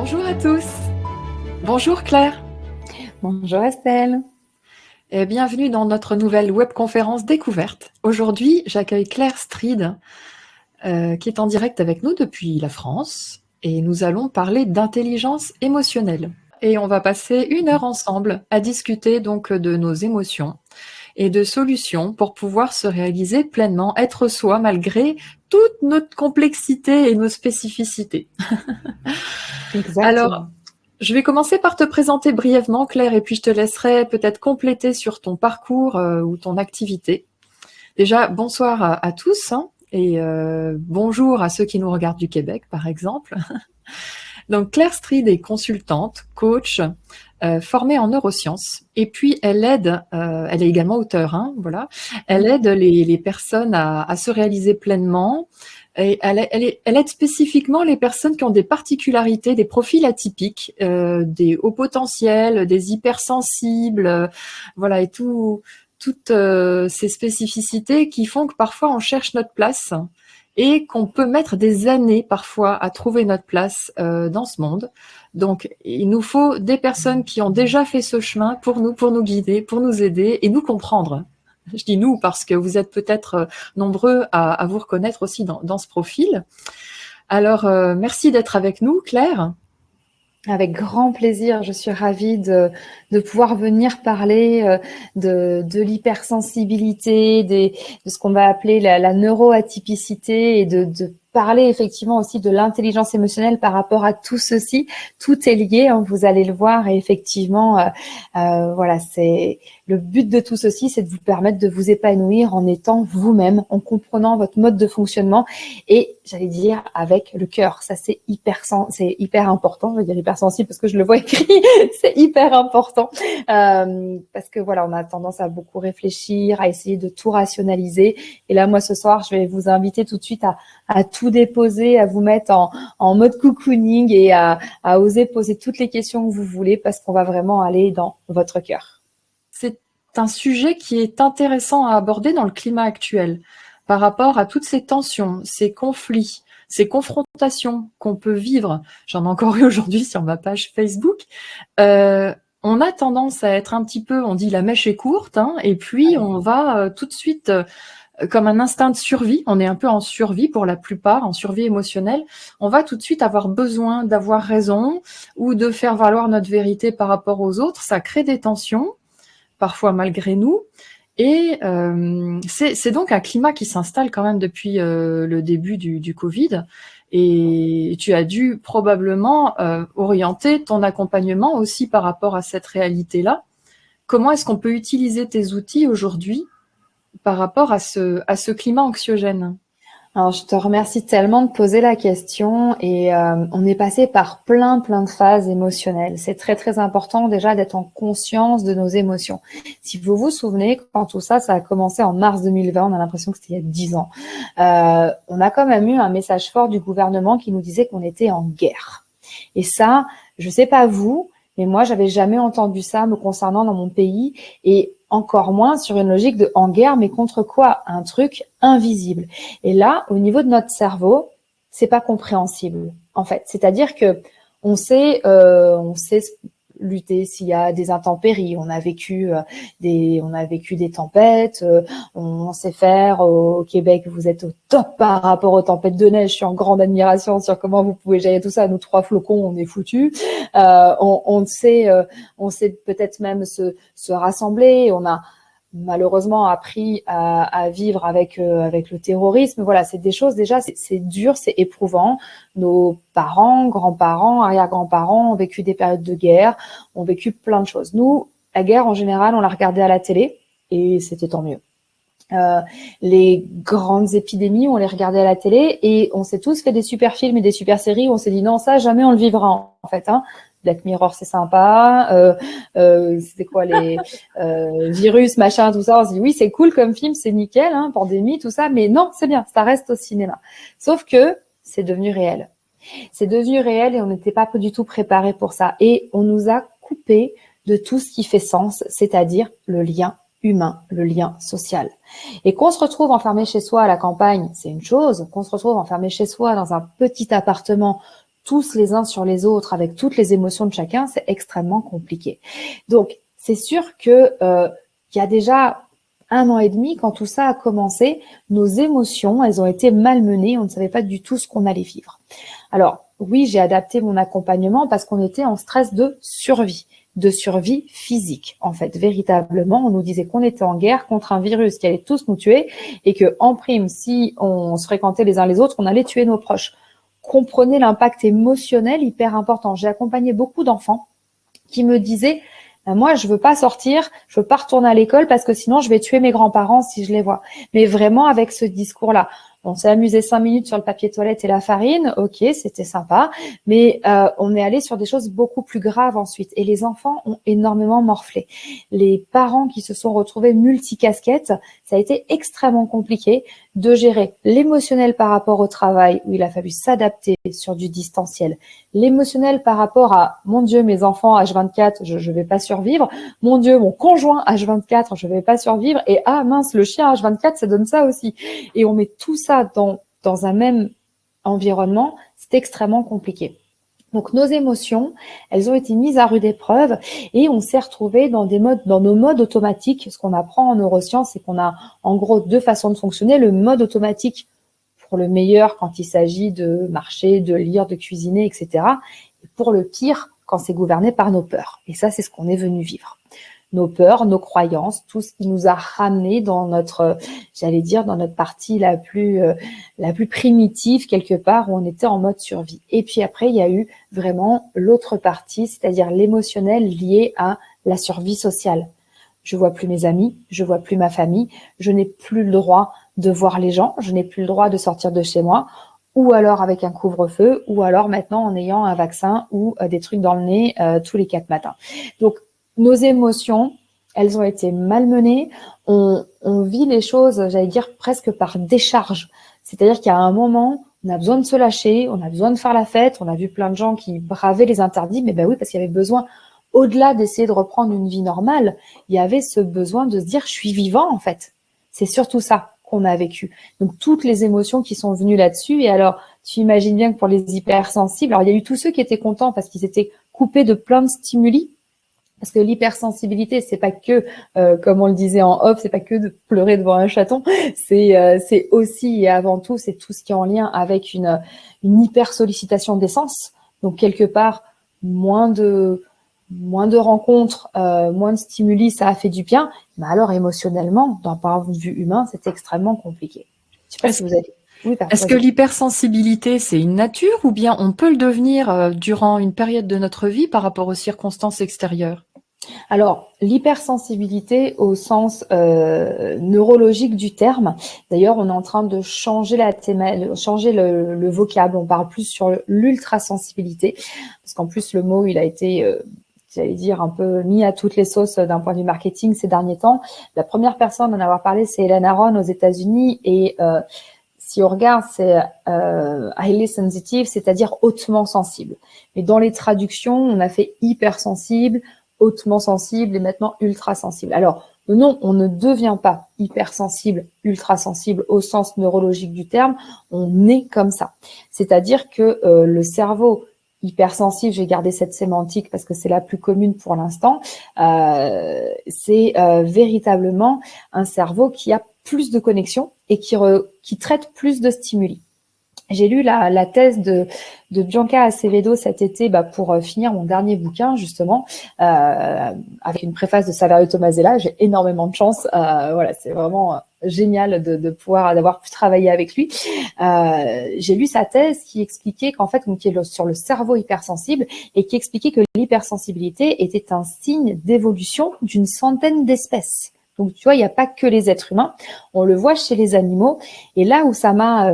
Bonjour à tous. Bonjour Claire. Bonjour Estelle. Et bienvenue dans notre nouvelle webconférence découverte. Aujourd'hui, j'accueille Claire Stride, qui est en direct avec nous depuis la France. Et nous allons parler d'intelligence émotionnelle. Et on va passer 1 heure ensemble à discuter donc de nos émotions et de solutions pour pouvoir se réaliser pleinement, être soi malgré toute notre complexité et nos spécificités. Alors, Exactement. je vais commencer par te présenter brièvement, Claire, et puis je te laisserai peut-être compléter sur ton parcours ou ton activité. Déjà, bonsoir à tous et bonjour à ceux qui nous regardent du Québec, par exemple. Donc, Claire Stride est consultante, coach, formée en neurosciences. Et puis, elle est également auteure, voilà. Elle aide les personnes à se réaliser pleinement. Et elle aide spécifiquement les personnes qui ont des particularités, des profils atypiques, des hauts potentiels, des hypersensibles, voilà, et toutes ces spécificités qui font que parfois on cherche notre place et qu'on peut mettre des années parfois à trouver notre place dans ce monde. Donc, il nous faut des personnes qui ont déjà fait ce chemin pour nous guider, pour nous aider et nous comprendre. Je dis nous parce que vous êtes peut-être nombreux à vous reconnaître aussi dans ce profil. Alors, merci d'être avec nous, Claire. Avec grand plaisir, je suis ravie de pouvoir venir parler de l'hypersensibilité, de ce qu'on va appeler la neuroatypicité et de parler effectivement aussi de l'intelligence émotionnelle par rapport à tout ceci. Tout est lié, vous allez le voir, et effectivement, voilà, c'est le but de tout ceci, c'est de vous permettre de vous épanouir en étant vous-même, en comprenant votre mode de fonctionnement et, j'allais dire, avec le cœur. Ça, c'est hyper important. Je vais dire hypersensible parce que je le vois écrit. C'est hyper important parce que voilà, on a tendance à beaucoup réfléchir, à essayer de tout rationaliser. Et là, moi, ce soir, je vais vous inviter tout de suite à tout déposer, à vous mettre en mode cocooning et à oser poser toutes les questions que vous voulez parce qu'on va vraiment aller dans votre cœur. C'est un sujet qui est intéressant à aborder dans le climat actuel par rapport à toutes ces tensions, ces conflits, ces confrontations qu'on peut vivre. J'en ai encore eu aujourd'hui sur ma page Facebook. On a tendance à être un petit peu, on dit la mèche est courte, et puis on va tout de suite, comme un instinct de survie, on est un peu en survie pour la plupart, en survie émotionnelle, on va tout de suite avoir besoin d'avoir raison ou de faire valoir notre vérité par rapport aux autres. Ça crée des tensions, parfois malgré nous. Et c'est donc un climat qui s'installe quand même depuis le début du Covid. Et tu as dû probablement orienter ton accompagnement aussi par rapport à cette réalité-là. Comment est-ce qu'on peut utiliser tes outils aujourd'hui par rapport à ce climat anxiogène ? Alors, je te remercie tellement de poser la question et on est passé par plein de phases émotionnelles. C'est très, très important déjà d'être en conscience de nos émotions. Si vous vous souvenez, quand tout ça, ça a commencé en mars 2020, on a l'impression que c'était il y a 10 ans, on a quand même eu un message fort du gouvernement qui nous disait qu'on était en guerre. Et ça, je sais pas vous, mais moi, j'avais jamais entendu ça me concernant dans mon pays et encore moins sur une logique de en guerre, mais contre quoi? Un truc invisible. Et là, au niveau de notre cerveau, c'est pas compréhensible, en fait. C'est-à-dire que on sait lutter s'il y a des intempéries. On a vécu des tempêtes. On sait faire au Québec. Vous êtes au top par rapport aux tempêtes de neige. Je suis en grande admiration sur comment vous pouvez gérer tout ça. Nous 3 flocons, on est foutus. On sait peut-être même se rassembler. On a malheureusement appris à vivre avec le terrorisme. Voilà, c'est des choses déjà, c'est dur, c'est éprouvant. Nos parents, grands-parents, arrière-grands-parents ont vécu des périodes de guerre, ont vécu plein de choses. Nous, la guerre en général, on la regardait à la télé et c'était tant mieux. Les grandes épidémies, on les regardait à la télé et on s'est tous fait des super films et des super séries où on s'est dit non, ça jamais on le vivra en fait. Black Mirror, c'est sympa. C'était quoi les virus, machin, tout ça. On se dit oui, c'est cool comme film, c'est nickel, pandémie, tout ça. Mais non, c'est bien, ça reste au cinéma. Sauf que c'est devenu réel. C'est devenu réel et on n'était pas du tout préparé pour ça. Et on nous a coupé de tout ce qui fait sens, c'est-à-dire le lien humain, le lien social. Et qu'on se retrouve enfermé chez soi à la campagne, c'est une chose. Qu'on se retrouve enfermé chez soi dans un petit appartement, tous les uns sur les autres avec toutes les émotions de chacun, c'est extrêmement compliqué. Donc, c'est sûr que il y a déjà 1 an et demi, quand tout ça a commencé, nos émotions, elles ont été malmenées, on ne savait pas du tout ce qu'on allait vivre. Alors, oui, j'ai adapté mon accompagnement parce qu'on était en stress de survie physique. En fait, véritablement, on nous disait qu'on était en guerre contre un virus qui allait tous nous tuer et que, en prime, si on se fréquentait les uns les autres, on allait tuer nos proches. Comprenez l'impact émotionnel hyper important. J'ai accompagné beaucoup d'enfants qui me disaient moi, je veux pas sortir, je veux pas retourner à l'école parce que sinon je vais tuer mes grands-parents si je les vois. Mais vraiment avec ce discours-là. On s'est amusé 5 minutes sur le papier toilette et la farine, ok, c'était sympa, mais on est allé sur des choses beaucoup plus graves ensuite. Et les enfants ont énormément morflé. Les parents qui se sont retrouvés multicasquettes, ça a été extrêmement compliqué de gérer l'émotionnel par rapport au travail, où il a fallu s'adapter sur du distanciel. L'émotionnel par rapport à, mon Dieu, mes enfants H24, je vais pas survivre. Mon Dieu, mon conjoint H24, je vais pas survivre. Et ah mince, le chien H24, ça donne ça aussi. Et on met tout ça dans un même environnement, c'est extrêmement compliqué. Donc nos émotions, elles ont été mises à rude épreuve et on s'est retrouvé dans nos modes automatiques. Ce qu'on apprend en neurosciences, c'est qu'on a en gros 2 façons de fonctionner. Le mode automatique pour le meilleur quand il s'agit de marcher, de lire, de cuisiner, etc. Et pour le pire quand c'est gouverné par nos peurs. Et ça, c'est ce qu'on est venu vivre. Nos peurs, nos croyances, tout ce qui nous a ramené dans notre, dans notre partie la plus primitive quelque part où on était en mode survie. Et puis après, il y a eu vraiment l'autre partie, c'est-à-dire l'émotionnel lié à la survie sociale. Je vois plus mes amis, je vois plus ma famille, je n'ai plus le droit de voir les gens, je n'ai plus le droit de sortir de chez moi, ou alors avec un couvre-feu, ou alors maintenant en ayant un vaccin ou des trucs dans le nez tous les 4 matins. Donc, nos émotions, elles ont été malmenées. On vit les choses, presque par décharge. C'est-à-dire qu'il y a un moment, on a besoin de se lâcher, on a besoin de faire la fête. On a vu plein de gens qui bravaient les interdits, mais ben oui, parce qu'il y avait besoin, au-delà d'essayer de reprendre une vie normale, il y avait ce besoin de se dire, je suis vivant en fait. C'est surtout ça qu'on a vécu. Donc, toutes les émotions qui sont venues là-dessus. Et alors, tu imagines bien que pour les hypersensibles, alors il y a eu tous ceux qui étaient contents parce qu'ils étaient coupés de plein de stimuli. Parce que l'hypersensibilité, c'est pas que, comme on le disait en off, c'est pas que de pleurer devant un chaton. C'est aussi et avant tout, c'est tout ce qui est en lien avec une hyper sollicitation des sens. Donc quelque part, moins de rencontres, moins de stimuli, ça a fait du bien. Mais alors émotionnellement, d'un point de vue humain, c'est extrêmement compliqué. Je sais pas si vous avez. Oui, est-ce que l'hypersensibilité, c'est une nature ou bien on peut le devenir durant une période de notre vie par rapport aux circonstances extérieures? Alors, l'hypersensibilité au sens neurologique du terme, d'ailleurs, on est en train de changer le vocable. On parle plus sur l'ultrasensibilité, parce qu'en plus, le mot, il a été un peu mis à toutes les sauces d'un point de vue marketing ces derniers temps. La première personne à en avoir parlé, c'est Hélène Aron aux États-Unis et si on regarde, c'est highly sensitive, c'est-à-dire hautement sensible. Mais dans les traductions, on a fait hypersensible, hautement sensible et maintenant ultra sensible. Alors, non, on ne devient pas hypersensible, ultra sensible au sens neurologique du terme, on est comme ça. C'est-à-dire que le cerveau hypersensible, j'ai gardé cette sémantique parce que c'est la plus commune pour l'instant, c'est véritablement un cerveau qui a plus de connexions et qui traite plus de stimuli. J'ai lu la thèse de Bianca Acevedo cet été pour finir mon dernier bouquin, justement, avec une préface de Saverio Tomasella. J'ai énormément de chance. Voilà, c'est vraiment génial d'avoir pu travailler avec lui. J'ai lu sa thèse qui expliquait qu'en fait, qui est sur le cerveau hypersensible et qui expliquait que l'hypersensibilité était un signe d'évolution d'une centaine d'espèces. Donc, tu vois, il n'y a pas que les êtres humains. On le voit chez les animaux. Et là où ça m'a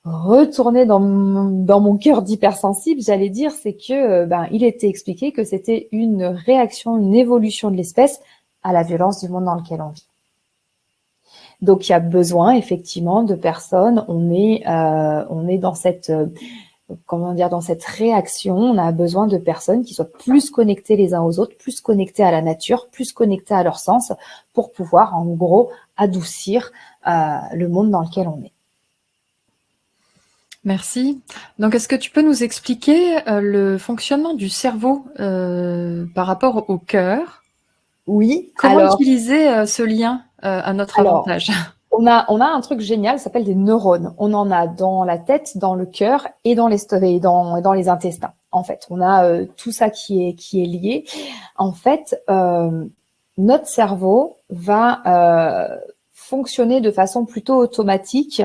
retourné dans mon cœur d'hypersensible, j'allais dire, c'est que il était expliqué que c'était une réaction, une évolution de l'espèce à la violence du monde dans lequel on vit. Donc il y a besoin effectivement de personnes. On est dans cette dans cette réaction. On a besoin de personnes qui soient plus connectées les uns aux autres, plus connectées à la nature, plus connectées à leur sens, pour pouvoir en gros adoucir le monde dans lequel on est. Merci. Donc, est-ce que tu peux nous expliquer le fonctionnement du cerveau par rapport au cœur? Oui, Comment utiliser ce lien à notre alors, avantage? on a un truc génial, ça s'appelle des neurones. On en a dans la tête, dans le cœur et dans dans les intestins. En fait, on a tout ça qui est lié. En fait, notre cerveau va fonctionner de façon plutôt automatique,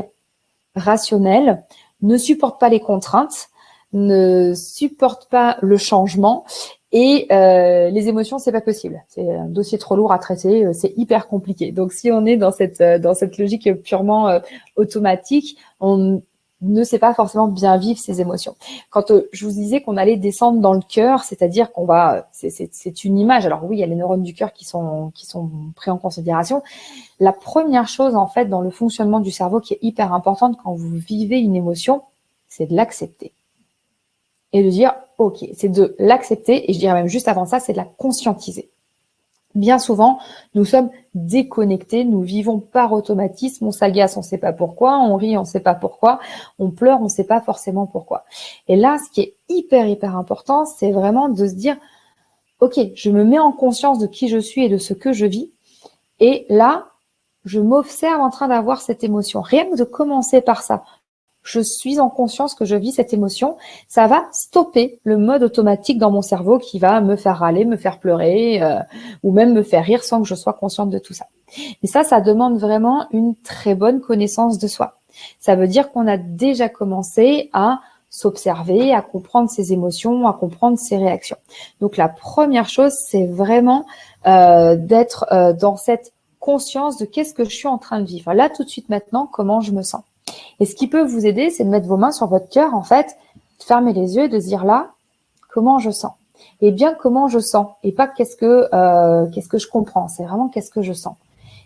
rationnelle, ne supporte pas les contraintes, ne supporte pas le changement et les émotions, c'est pas possible. C'est un dossier trop lourd à traiter, c'est hyper compliqué. Donc, si on est dans cette logique purement automatique, on ne sait pas forcément bien vivre ses émotions. Quand je vous disais qu'on allait descendre dans le cœur, c'est-à-dire qu'on va, c'est une image. Alors oui, il y a les neurones du cœur qui sont pris en considération. La première chose en fait dans le fonctionnement du cerveau qui est hyper importante quand vous vivez une émotion, c'est de l'accepter et de dire ok, c'est de l'accepter et je dirais même juste avant ça, c'est de la conscientiser. Bien souvent, nous sommes déconnectés, nous vivons par automatisme, on s'agace, on ne sait pas pourquoi, on rit, on ne sait pas pourquoi, on pleure, on ne sait pas forcément pourquoi. Et là, ce qui est hyper important, c'est vraiment de se dire, ok, je me mets en conscience de qui je suis et de ce que je vis. Et là, je m'observe en train d'avoir cette émotion. Rien que de commencer par ça, je suis en conscience que je vis cette émotion, ça va stopper le mode automatique dans mon cerveau qui va me faire râler, me faire pleurer ou même me faire rire sans que je sois consciente de tout ça. Et ça demande vraiment une très bonne connaissance de soi. Ça veut dire qu'on a déjà commencé à s'observer, à comprendre ses émotions, à comprendre ses réactions. Donc la première chose, c'est vraiment d'être dans cette conscience de qu'est-ce que je suis en train de vivre. Là, tout de suite maintenant, comment je me sens. Et ce qui peut vous aider, c'est de mettre vos mains sur votre cœur, en fait, de fermer les yeux et de se dire là, comment je sens. Et bien comment je sens, et pas qu'est-ce que je comprends, c'est vraiment qu'est-ce que je sens.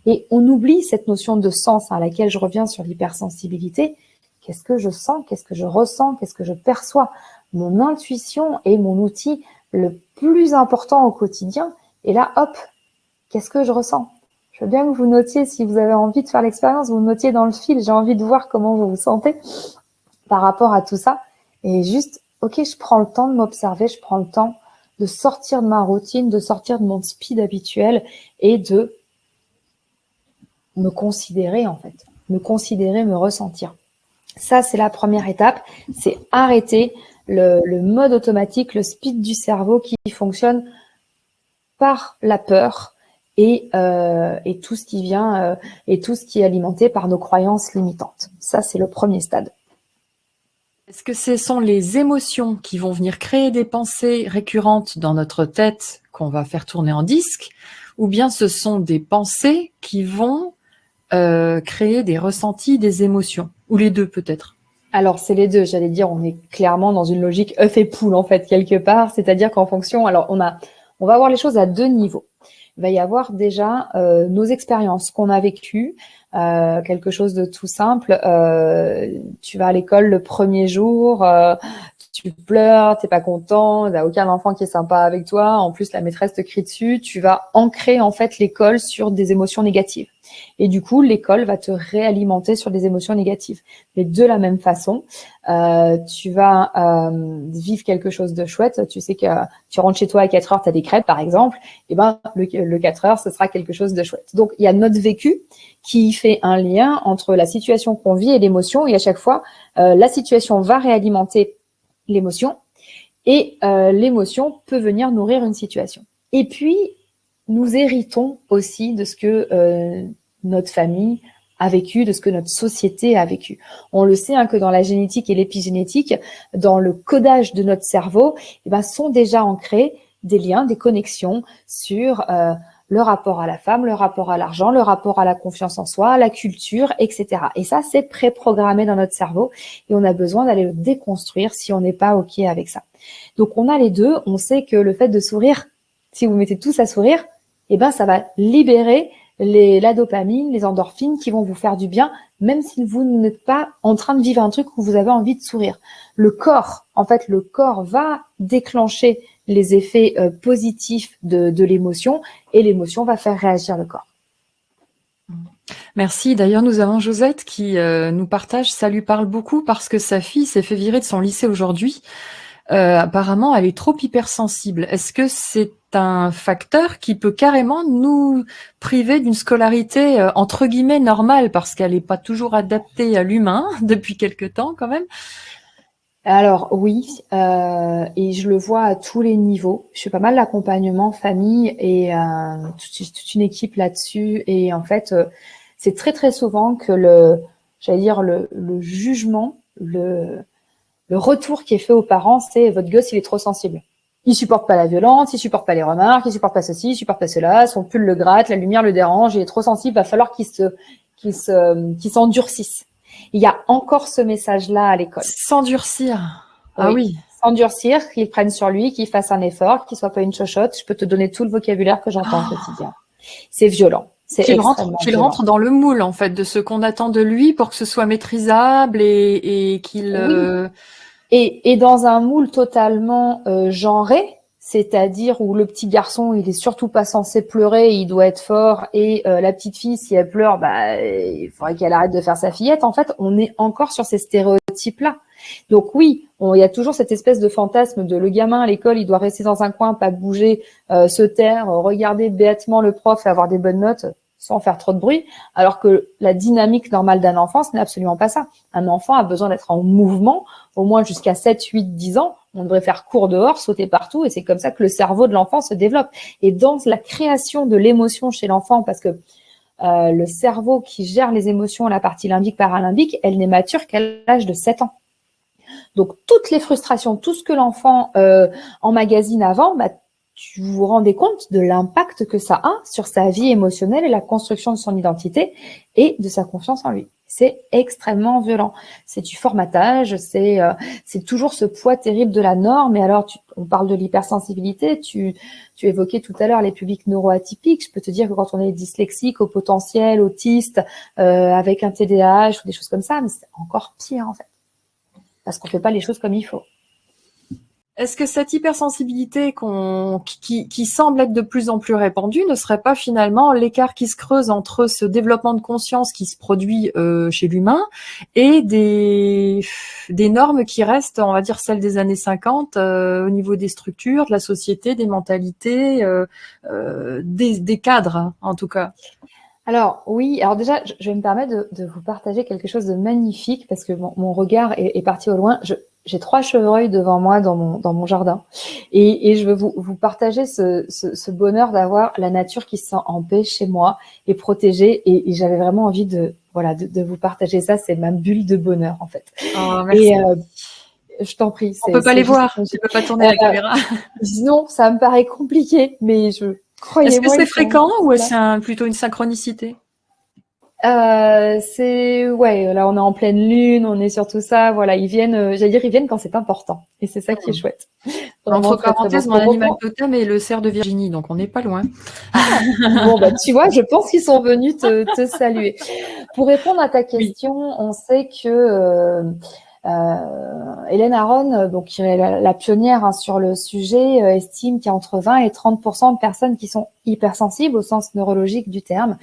Et on oublie cette notion de sens à laquelle je reviens sur l'hypersensibilité. Qu'est-ce que je sens, qu'est-ce que je ressens, qu'est-ce que je perçois. Mon intuition est mon outil le plus important au quotidien. Et là, hop, qu'est-ce que je ressens? Je veux bien que vous notiez, si vous avez envie de faire l'expérience, vous notiez dans le fil. J'ai envie de voir comment vous vous sentez par rapport à tout ça. Et juste, ok, je prends le temps de m'observer, je prends le temps de sortir de ma routine, de sortir de mon speed habituel et de me considérer en fait. Me considérer, me ressentir. Ça, c'est la première étape. C'est arrêter le mode automatique, le speed du cerveau qui fonctionne par la peur et tout ce qui vient et tout ce qui est alimenté par nos croyances limitantes. Ça, c'est le premier stade. Est-ce que ce sont les émotions qui vont venir créer des pensées récurrentes dans notre tête qu'on va faire tourner en disque, ou bien ce sont des pensées qui vont créer des ressentis, des émotions, ou les deux peut-être? Alors, c'est les deux. J'allais dire, on est clairement dans une logique œuf et poule, en fait, quelque part. C'est-à-dire qu'en fonction, alors, on va voir les choses à deux niveaux. Il va y avoir déjà nos expériences qu'on a vécues, quelque chose de tout simple. Tu vas à l'école le premier jour, tu pleures, t'es pas content, t'as aucun enfant qui est sympa avec toi. En plus, la maîtresse te crie dessus. Tu vas ancrer en fait l'école sur des émotions négatives. Et du coup, l'école va te réalimenter sur des émotions négatives. Mais de la même façon, tu vas vivre quelque chose de chouette. Tu sais que tu rentres chez toi à 4 heures, tu as des crêpes par exemple. Et ben le 4 heures, ce sera quelque chose de chouette. Donc, il y a notre vécu qui fait un lien entre la situation qu'on vit et l'émotion. Et à chaque fois, la situation va réalimenter l'émotion et l'émotion peut venir nourrir une situation. Et puis, nous héritons aussi de ce que notre famille a vécu, de ce que notre société a vécu. On le sait que dans la génétique et l'épigénétique, dans le codage de notre cerveau, sont déjà ancrés des liens, des connexions sur le rapport à la femme, le rapport à l'argent, le rapport à la confiance en soi, à la culture, etc. Et ça, c'est préprogrammé dans notre cerveau et on a besoin d'aller le déconstruire si on n'est pas OK avec ça. Donc, on a les deux. On sait que le fait de sourire, si vous mettez tous à sourire, ça va libérer la dopamine, les endorphines qui vont vous faire du bien, même si vous n'êtes pas en train de vivre un truc où vous avez envie de sourire. Le corps va déclencher les effets positifs de l'émotion et l'émotion va faire réagir le corps. Merci. D'ailleurs, nous avons Josette qui nous partage, ça lui parle beaucoup parce que sa fille s'est fait virer de son lycée aujourd'hui. Apparemment, elle est trop hypersensible. Est-ce que c'est un facteur qui peut carrément nous priver d'une scolarité entre guillemets normale parce qu'elle n'est pas toujours adaptée à l'humain depuis quelque temps quand même? Alors oui, et je le vois à tous les niveaux. Je fais pas mal d'accompagnement famille et toute une équipe là-dessus. Et en fait, c'est très très souvent que j'allais dire le jugement, le retour qui est fait aux parents, c'est votre gosse il est trop sensible. Il supporte pas la violence, il supporte pas les remarques, il supporte pas ceci, il supporte pas cela. Son pull le gratte, la lumière le dérange, il est trop sensible. Va falloir qu'il s'endurcisse. Il y a encore ce message-là à l'école. S'endurcir. Ah Oui. oui. S'endurcir, qu'il prenne sur lui, qu'il fasse un effort, qu'il soit pas une chochotte. Je peux te donner tout le vocabulaire que j'entends au quotidien. C'est violent. C'est extrêmement Qu'il violent. rentre dans le moule, en fait, de ce qu'on attend de lui pour que ce soit maîtrisable et qu'il... Oui. Et dans un moule totalement genré, c'est-à-dire où le petit garçon, il est surtout pas censé pleurer, il doit être fort, et la petite fille, si elle pleure, bah, il faudrait qu'elle arrête de faire sa fillette. En fait, on est encore sur ces stéréotypes-là. Donc oui, il y a toujours cette espèce de fantasme de le gamin à l'école, il doit rester dans un coin, pas bouger, se taire, regarder bêtement le prof et avoir des bonnes notes sans faire trop de bruit, alors que la dynamique normale d'un enfant, ce n'est absolument pas ça. Un enfant a besoin d'être en mouvement, au moins jusqu'à 7, 8, 10 ans. On devrait faire cours dehors, sauter partout, et c'est comme ça que le cerveau de l'enfant se développe. Et dans la création de l'émotion chez l'enfant, parce que le cerveau qui gère les émotions, la partie limbique, paralimbique, elle n'est mature qu'à l'âge de 7 ans. Donc, toutes les frustrations, tout ce que l'enfant emmagasine avant, bah, tu vous rendez compte de l'impact que ça a sur sa vie émotionnelle et la construction de son identité et de sa confiance en lui. C'est extrêmement violent. C'est du formatage, c'est toujours ce poids terrible de la norme. Et alors, on parle de l'hypersensibilité, tu évoquais tout à l'heure les publics neuroatypiques. Je peux te dire que quand on est dyslexique, au potentiel, autiste, avec un TDAH ou des choses comme ça, mais c'est encore pire en fait. Parce qu'on ne fait pas les choses comme il faut. Est-ce que cette hypersensibilité qui semble être de plus en plus répandue ne serait pas finalement l'écart qui se creuse entre ce développement de conscience qui se produit chez l'humain et des normes qui restent, on va dire, celles des années 50 au niveau des structures, de la société, des mentalités, des cadres, hein, en tout cas? Alors oui, alors déjà, je vais me permettre de vous partager quelque chose de magnifique parce que mon regard est parti au loin. J'ai 3 chevreuils devant moi dans mon jardin et je veux vous partager ce bonheur d'avoir la nature qui se sent en paix chez moi et protégée et j'avais vraiment envie de vous partager ça. C'est ma bulle de bonheur en fait. Oh, merci. Et je t'en prie. On peut pas les voir, tu peux pas tourner la caméra. Non, ça me paraît compliqué, mais est-ce que c'est fréquent ou est-ce plutôt une synchronicité? Ouais, là on est en pleine lune, on est sur tout ça, voilà, ils viennent, j'allais dire ils viennent quand c'est important, et c'est ça qui est chouette. Entre parenthèses, mon animal totem est le cerf de Virginie, donc on n'est pas loin. Bon bah tu vois, je pense qu'ils sont venus te saluer. Pour répondre à ta question, oui. On sait que Hélène Aron, donc qui est la pionnière sur le sujet, estime qu'il y a entre 20 et 30% de personnes qui sont hypersensibles au sens neurologique du terme,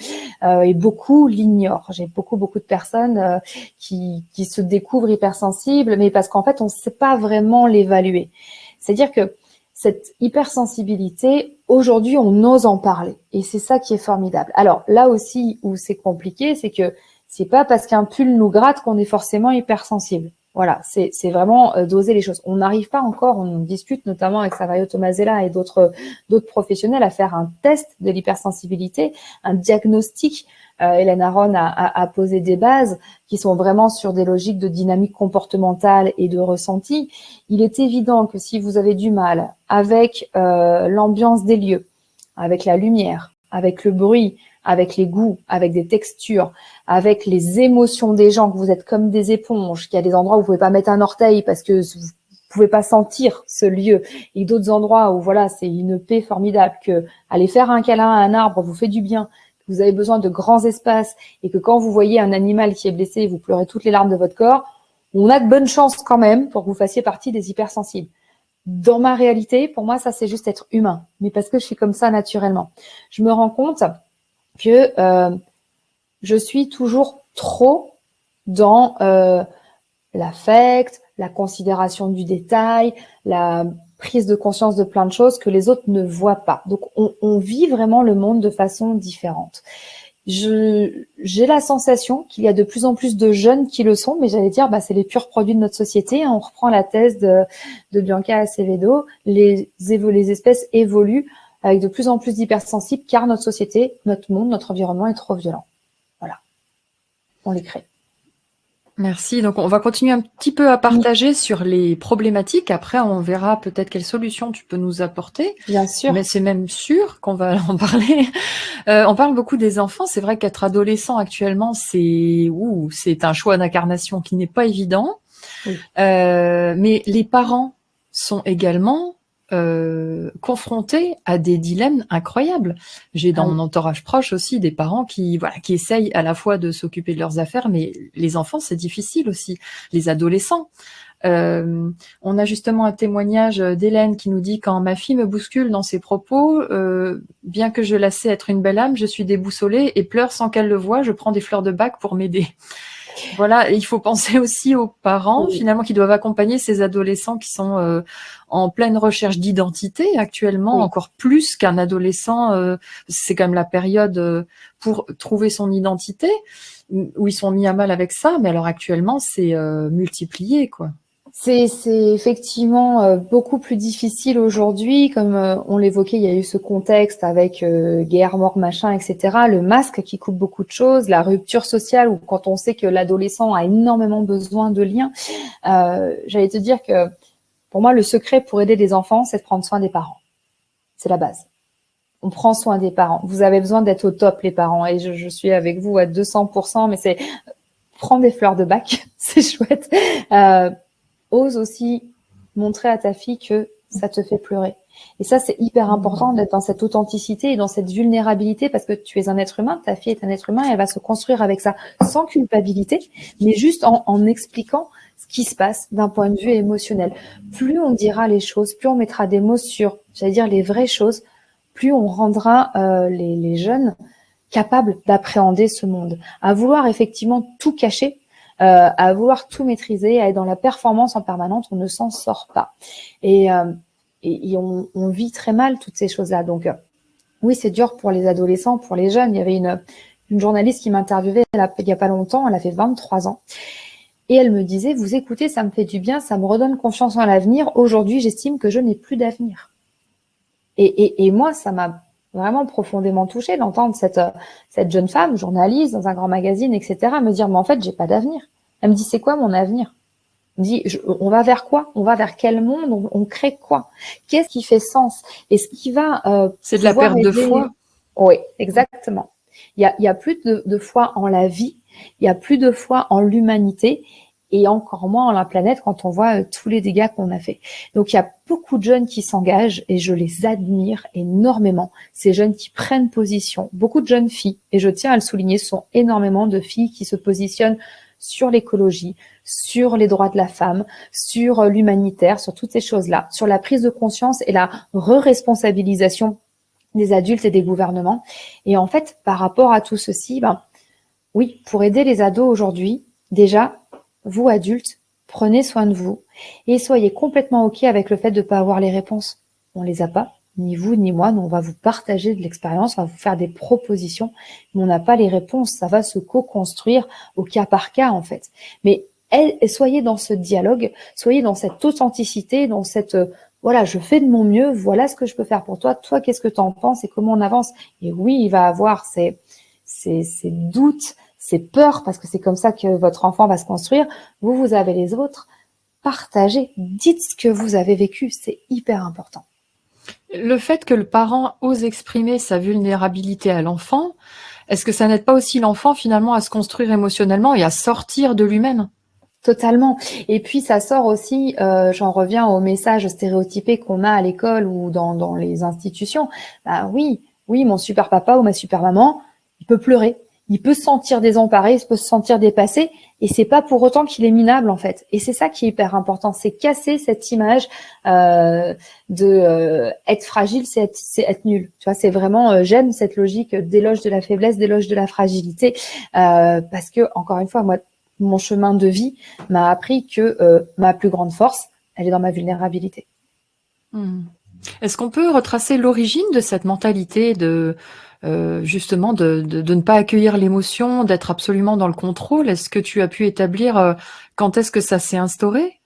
et beaucoup l'ignorent. J'ai beaucoup de personnes qui se découvrent hypersensibles, mais parce qu'en fait on ne sait pas vraiment l'évaluer. C'est-à-dire que cette hypersensibilité, aujourd'hui, on ose en parler, et c'est ça qui est formidable. Alors là aussi où c'est compliqué, c'est que c'est pas parce qu'un pull nous gratte qu'on est forcément hypersensible. Voilà, c'est vraiment doser les choses. On n'arrive pas encore, on discute notamment avec Savario Tomasella et d'autres professionnels à faire un test de l'hypersensibilité, un diagnostic. Hélène Aron a posé des bases qui sont vraiment sur des logiques de dynamique comportementale et de ressenti. Il est évident que si vous avez du mal avec l'ambiance des lieux, avec la lumière, avec le bruit, avec les goûts, avec des textures, avec les émotions des gens, que vous êtes comme des éponges, qu'il y a des endroits où vous pouvez pas mettre un orteil parce que vous pouvez pas sentir ce lieu, et d'autres endroits où voilà, c'est une paix formidable, que aller faire un câlin à un arbre vous fait du bien, que vous avez besoin de grands espaces, et que quand vous voyez un animal qui est blessé, vous pleurez toutes les larmes de votre corps, on a de bonnes chances quand même pour que vous fassiez partie des hypersensibles. Dans ma réalité, pour moi, ça c'est juste être humain, mais parce que je suis comme ça naturellement. Je me rends compte que je suis toujours trop dans l'affect, la considération du détail, la prise de conscience de plein de choses que les autres ne voient pas. Donc, on vit vraiment le monde de façon différente. J'ai la sensation qu'il y a de plus en plus de jeunes qui le sont, mais j'allais dire, c'est les purs produits de notre société. On reprend la thèse de Bianca Acevedo, les espèces évoluent avec de plus en plus d'hypersensibles, car notre société, notre monde, notre environnement est trop violent. Voilà, on les crée. Merci. Donc, on va continuer un petit peu à partager sur les problématiques. Après, on verra peut-être quelles solutions tu peux nous apporter. Bien sûr. Mais c'est même sûr qu'on va en parler. On parle beaucoup des enfants. C'est vrai qu'être adolescent actuellement, c'est un choix d'incarnation qui n'est pas évident. Oui. Mais les parents sont également confrontés à des dilemmes incroyables. J'ai dans mon entourage proche aussi des parents qui essayent à la fois de s'occuper de leurs affaires, mais les enfants, c'est difficile aussi. Les adolescents. On a justement un témoignage d'Hélène qui nous dit: quand ma fille me bouscule dans ses propos, bien que je la sais être une belle âme, je suis déboussolée et pleure sans qu'elle le voie. Je prends des fleurs de bac pour m'aider. Voilà, il faut penser aussi aux parents, finalement, qui doivent accompagner ces adolescents qui sont en pleine recherche d'identité actuellement, encore plus qu'un adolescent. C'est quand même la période pour trouver son identité, où ils sont mis à mal avec ça, mais alors actuellement, c'est multiplié, quoi. C'est effectivement beaucoup plus difficile aujourd'hui, comme on l'évoquait, il y a eu ce contexte avec guerre, mort, machin, etc. Le masque qui coupe beaucoup de choses, la rupture sociale, ou quand on sait que l'adolescent a énormément besoin de liens. J'allais te dire que pour moi, le secret pour aider les enfants, c'est de prendre soin des parents. C'est la base. On prend soin des parents. Vous avez besoin d'être au top, les parents, et je suis avec vous à 200%, mais c'est prends des fleurs de bac, c'est chouette. Ose aussi montrer à ta fille que ça te fait pleurer. Et ça, c'est hyper important d'être dans cette authenticité et dans cette vulnérabilité, parce que tu es un être humain, ta fille est un être humain, et elle va se construire avec ça sans culpabilité, mais juste en expliquant ce qui se passe d'un point de vue émotionnel. Plus on dira les choses, plus on mettra des mots sur, j'allais dire, les vraies choses, plus on rendra les jeunes capables d'appréhender ce monde. À vouloir effectivement tout cacher, à vouloir tout maîtriser, à être dans la performance en permanence, on ne s'en sort pas. Et on vit très mal toutes ces choses-là. Donc, oui, c'est dur pour les adolescents, pour les jeunes. Il y avait une journaliste qui m'interviewait il n'y a pas longtemps, elle avait 23 ans. Et elle me disait: vous écoutez, ça me fait du bien, ça me redonne confiance en l'avenir. Aujourd'hui, j'estime que je n'ai plus d'avenir. Et moi, ça m'a vraiment profondément touchée d'entendre cette jeune femme, journaliste, dans un grand magazine, etc., me dire: mais en fait, j'ai pas d'avenir. Elle me dit: c'est quoi mon avenir? Elle me dit: on va vers quoi? On va vers quel monde? On crée quoi? Qu'est-ce qui fait sens? Et ce qui va c'est de la perte de foi. Oui, exactement. Il y a plus de foi en la vie, il y a plus de foi en l'humanité, et encore moins en la planète quand on voit tous les dégâts qu'on a fait. Donc, il y a beaucoup de jeunes qui s'engagent et je les admire énormément. Ces jeunes qui prennent position, beaucoup de jeunes filles, et je tiens à le souligner, ce sont énormément de filles qui se positionnent sur l'écologie, sur les droits de la femme, sur l'humanitaire, sur toutes ces choses-là, sur la prise de conscience et la re-responsabilisation des adultes et des gouvernements. Et en fait, par rapport à tout ceci, oui, pour aider les ados aujourd'hui, déjà, vous, adultes, prenez soin de vous et soyez complètement OK avec le fait de ne pas avoir les réponses. On les a pas, ni vous, ni moi. Nous, on va vous partager de l'expérience, on va vous faire des propositions, mais on n'a pas les réponses. Ça va se co-construire au cas par cas, en fait. Mais soyez dans ce dialogue, soyez dans cette authenticité, dans cette voilà, je fais de mon mieux, voilà ce que je peux faire pour toi. Toi, qu'est-ce que tu en penses et comment on avance? Et oui, il va avoir ces doutes, ces peurs, parce que c'est comme ça que votre enfant va se construire. Vous avez les autres. Partagez, dites ce que vous avez vécu, c'est hyper important. Le fait que le parent ose exprimer sa vulnérabilité à l'enfant, est-ce que ça n'aide pas aussi l'enfant finalement à se construire émotionnellement et à sortir de lui-même? Totalement. Et puis ça sort aussi, j'en reviens au message stéréotypé qu'on a à l'école ou dans les institutions. Oui, mon super papa ou ma super maman, il peut pleurer. il peut se sentir désemparé, il peut se sentir dépassé, et c'est pas pour autant qu'il est minable en fait. Et c'est ça qui est hyper important, c'est casser cette image de être fragile, c'est être nul. Tu vois, c'est vraiment j'aime cette logique d'éloge de la faiblesse, d'éloge de la fragilité, parce que encore une fois, moi, mon chemin de vie m'a appris que ma plus grande force, elle est dans ma vulnérabilité. Est-ce qu'on peut retracer l'origine de cette mentalité de justement de ne pas accueillir l'émotion, d'être absolument dans le contrôle? Est-ce que tu as pu établir quand est-ce que ça s'est instauré?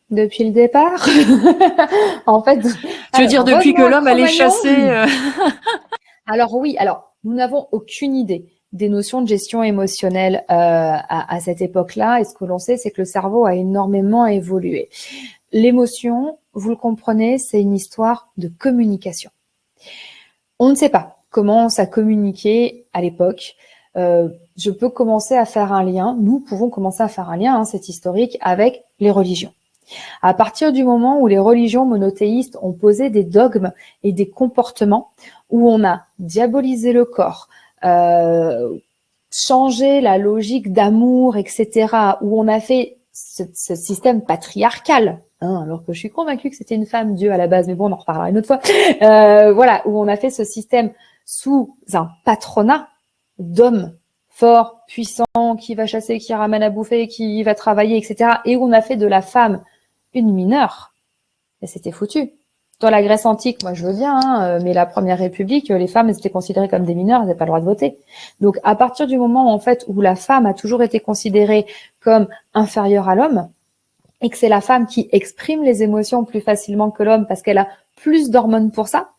Depuis le départ, en fait. Tu veux dire depuis que l'homme allait chasser Alors oui, alors nous n'avons aucune idée des notions de gestion émotionnelle à cette époque-là. Et ce que l'on sait, c'est que le cerveau a énormément évolué. L'émotion, vous le comprenez, c'est une histoire de communication. On ne sait pas comment ça communiquait à l'époque. Je peux commencer à faire un lien, nous pouvons commencer à faire un lien, c'est historique, avec les religions. À partir du moment où les religions monothéistes ont posé des dogmes et des comportements, où on a diabolisé le corps, changé la logique d'amour, etc., où on a fait ce système patriarcal, alors que je suis convaincue que c'était une femme, Dieu à la base, mais bon, on en reparlera une autre fois, voilà, où on a fait ce système sous un patronat d'hommes forts, puissants, qui va chasser, qui ramène à bouffer, qui va travailler, etc., et où on a fait de la femme une mineure, et c'était foutu. Dans la Grèce antique, moi je veux bien, mais la Première République, les femmes étaient considérées comme des mineures, elles n'avaient pas le droit de voter. Donc à partir du moment en fait où la femme a toujours été considérée comme inférieure à l'homme, et que c'est la femme qui exprime les émotions plus facilement que l'homme parce qu'elle a plus d'hormones pour ça,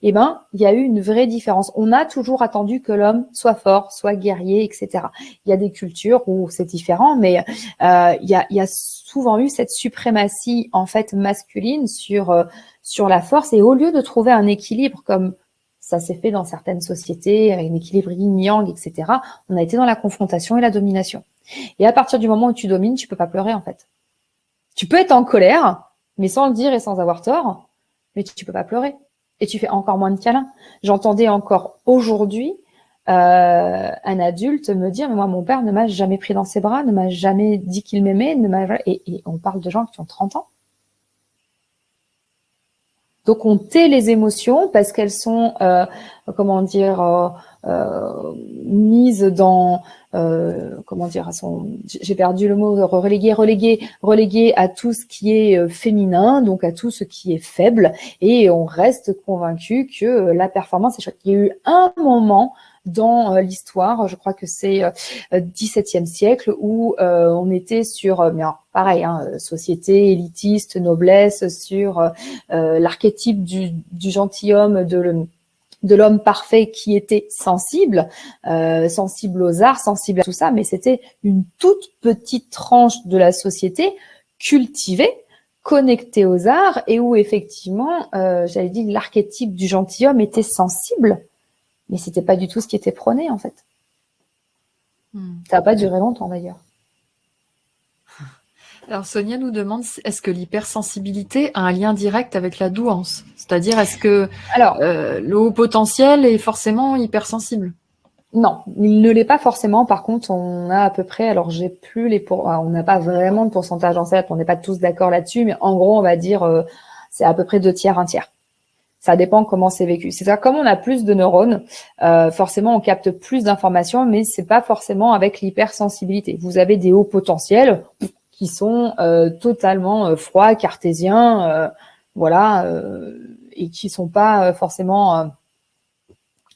eh ben, il y a eu une vraie différence. On a toujours attendu que l'homme soit fort, soit guerrier, etc. Il y a des cultures où c'est différent, mais il y a souvent eu cette suprématie en fait masculine sur la force. Et au lieu de trouver un équilibre comme ça s'est fait dans certaines sociétés, un équilibre yin-yang, etc., on a été dans la confrontation et la domination. Et à partir du moment où tu domines, tu peux pas pleurer en fait. Tu peux être en colère, mais sans le dire et sans avoir tort, mais tu peux pas pleurer. Et tu fais encore moins de câlins. J'entendais encore aujourd'hui un adulte me dire, mais moi, mon père ne m'a jamais pris dans ses bras, ne m'a jamais dit qu'il m'aimait, et on parle de gens qui ont 30 ans. Donc, on tait les émotions parce qu'elles sont, mises dans, j'ai perdu le mot, reléguées à tout ce qui est féminin, donc à tout ce qui est faible, et on reste convaincu que la performance est chouette. Il y a eu un moment dans l'histoire, je crois que c'est XVIIe siècle, où on était sur, mais alors, pareil, société élitiste, noblesse, sur l'archétype du gentilhomme, de l'homme parfait qui était sensible, sensible aux arts, sensible à tout ça, mais c'était une toute petite tranche de la société cultivée, connectée aux arts, et où effectivement, j'avais dit, l'archétype du gentilhomme était sensible, mais c'était pas du tout ce qui était prôné en fait. Ça n'a pas duré longtemps d'ailleurs. Alors Sonia nous demande, est-ce que l'hypersensibilité a un lien direct avec la douance? C'est-à-dire, est-ce que le haut potentiel est forcément hypersensible? Non, il ne l'est pas forcément. Par contre, on a à peu près, alors j'ai plus on n'a pas vraiment de pourcentage en tête, on n'est pas tous d'accord là-dessus, mais en gros, on va dire c'est à peu près 2 tiers, 1 tiers. Ça dépend comment c'est vécu. C'est-à-dire, comme on a plus de neurones, forcément, on capte plus d'informations, mais c'est pas forcément avec l'hypersensibilité. Vous avez des hauts potentiels qui sont totalement froids, cartésiens, et qui sont pas forcément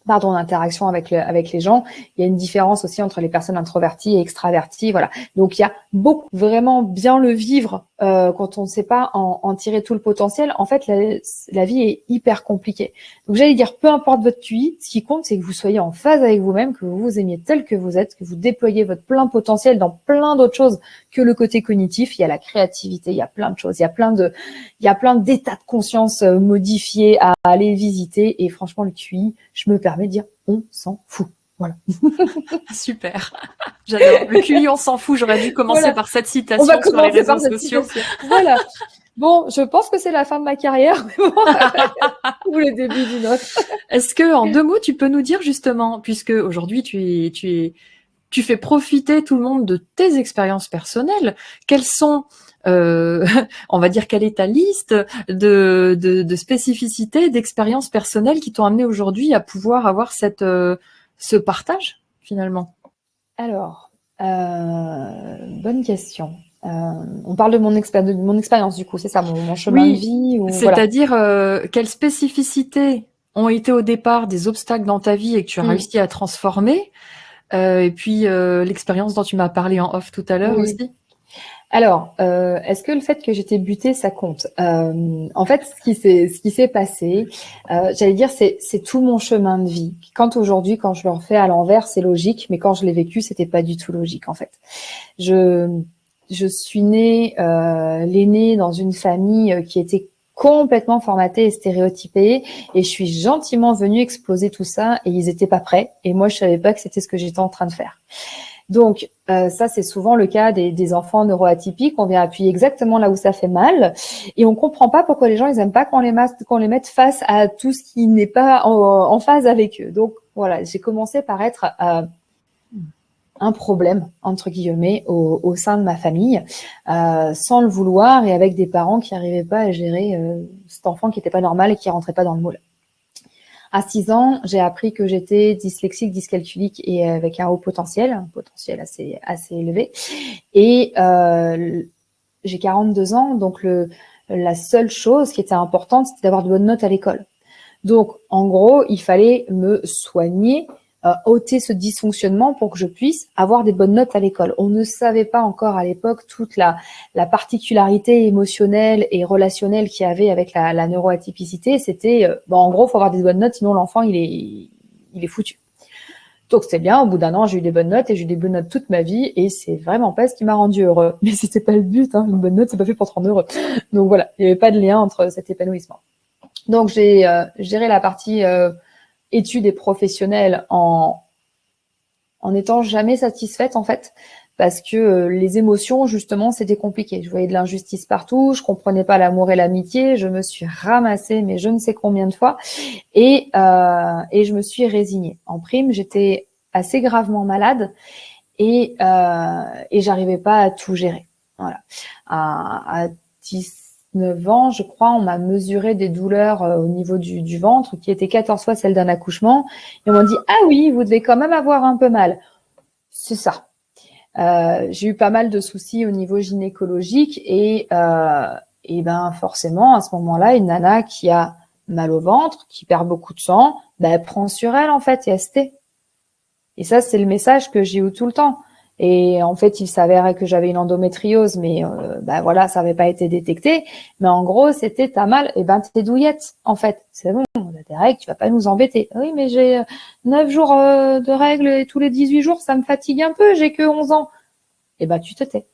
en interaction avec les gens. Il y a une différence aussi entre les personnes introverties et extraverties, voilà. Donc il y a beaucoup, vraiment bien le vivre quand on ne sait pas en tirer tout le potentiel. En fait, la vie est hyper compliquée. Donc j'allais dire, peu importe votre QI, ce qui compte, c'est que vous soyez en phase avec vous-même, que vous vous aimiez tel que vous êtes, que vous déployez votre plein potentiel dans plein d'autres choses que le côté cognitif. Il y a la créativité, il y a plein de choses, il y a plein d'états de conscience modifiés à aller visiter. Et franchement, le QI, je me permets de dire, on s'en fout. Voilà. Super. J'adore. Le QI, on s'en fout. J'aurais dû commencer par cette citation sur les réseaux sociaux. Voilà. Bon, je pense que c'est la fin de ma carrière, mais bon, ou le début d'une autre. Est-ce que en 2 mots, tu peux nous dire justement, puisque aujourd'hui tu fais profiter tout le monde de tes expériences personnelles, quelles sont, on va dire, quelle est ta liste de spécificités, d'expériences personnelles qui t'ont amené aujourd'hui à pouvoir avoir ce partage finalement? Alors, bonne question. On parle de mon expérience du coup, c'est ça, mon chemin de vie ou voilà. C'est-à-dire quelles spécificités ont été au départ des obstacles dans ta vie et que tu as réussi à transformer, et puis l'expérience dont tu m'as parlé en off tout à l'heure Oui. aussi. Alors, est-ce que le fait que j'étais butée, ça compte? En fait, ce qui s'est passé, j'allais dire, c'est tout mon chemin de vie. Aujourd'hui, quand je le refais à l'envers, c'est logique, mais quand je l'ai vécu, c'était pas du tout logique, en fait. Je suis née, l'aînée dans une famille qui était complètement formatée et stéréotypée, et je suis gentiment venue exploser tout ça, et ils étaient pas prêts, et moi, je savais pas que c'était ce que j'étais en train de faire. Donc, ça, c'est souvent le cas des enfants neuroatypiques. On vient appuyer exactement là où ça fait mal. Et on comprend pas pourquoi les gens, ils aiment pas qu'on les mette face à tout ce qui n'est pas en phase avec eux. Donc, voilà, j'ai commencé par être un problème, entre guillemets, au sein de ma famille, sans le vouloir et avec des parents qui n'arrivaient pas à gérer cet enfant qui n'était pas normal et qui rentrait pas dans le moule. À 6 ans, j'ai appris que j'étais dyslexique, dyscalculique et avec un potentiel assez élevé. Et j'ai 42 ans, donc la seule chose qui était importante, c'était d'avoir de bonnes notes à l'école. Donc, en gros, il fallait me soigner, ôter ce dysfonctionnement pour que je puisse avoir des bonnes notes à l'école. On ne savait pas encore à l'époque toute la particularité émotionnelle et relationnelle qu'il y avait avec la neuroatypicité. C'était, en gros, faut avoir des bonnes notes, sinon l'enfant, il est foutu. Donc, c'était bien. Au bout d'un an, j'ai eu des bonnes notes et j'ai eu des bonnes notes toute ma vie et c'est vraiment pas ce qui m'a rendu heureux. Mais c'était pas le but, hein. Une bonne note, c'est pas fait pour te rendre heureux. Donc voilà, il n'y avait pas de lien entre cet épanouissement. Donc, j'ai géré la partie études et professionnelles en étant jamais satisfaite, en fait, parce que les émotions, justement, c'était compliqué. Je voyais de l'injustice partout, je comprenais pas l'amour et l'amitié, je me suis ramassée, mais je ne sais combien de fois, et je me suis résignée. En prime, j'étais assez gravement malade et j'arrivais pas à tout gérer. Voilà. À 19 ans, je crois, on m'a mesuré des douleurs au niveau du ventre qui étaient 14 fois celles d'un accouchement. Et on m'a dit, ah oui, vous devez quand même avoir un peu mal. C'est ça. J'ai eu pas mal de soucis au niveau gynécologique et ben forcément, à ce moment-là, une nana qui a mal au ventre, qui perd beaucoup de sang, ben, elle prend sur elle, en fait, et elle se tait. Et ça, c'est le message que j'ai eu tout le temps. Et en fait, il s'avérait que j'avais une endométriose, mais voilà, ça n'avait pas été détecté. Mais en gros, c'était t'as mal, et ben t'es douillette, en fait. C'est bon, on a des règles, tu vas pas nous embêter. Oui, mais j'ai 9 jours de règles et tous les 18 jours, ça me fatigue un peu, j'ai que 11 ans. Et ben tu te tais.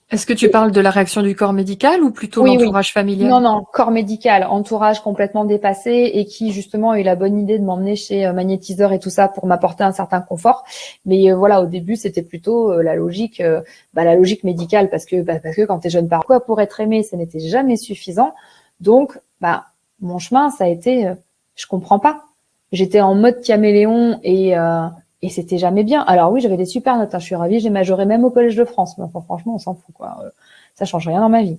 Est-ce que tu parles de la réaction du corps médical ou plutôt l'entourage familial? Non, corps médical, entourage complètement dépassé et qui justement a eu la bonne idée de m'emmener chez magnétiseur et tout ça pour m'apporter un certain confort. Mais voilà, au début, c'était plutôt la logique médicale parce que quand t'es jeune parent, pour être aimé, ça n'était jamais suffisant. Donc, mon chemin, ça a été, je comprends pas. J'étais en mode caméléon et c'était jamais bien. Alors oui, j'avais des super notes, hein, je suis ravie, j'ai majoré même au Collège de France. Mais enfin, franchement, on s'en fout, quoi. Ça change rien dans ma vie.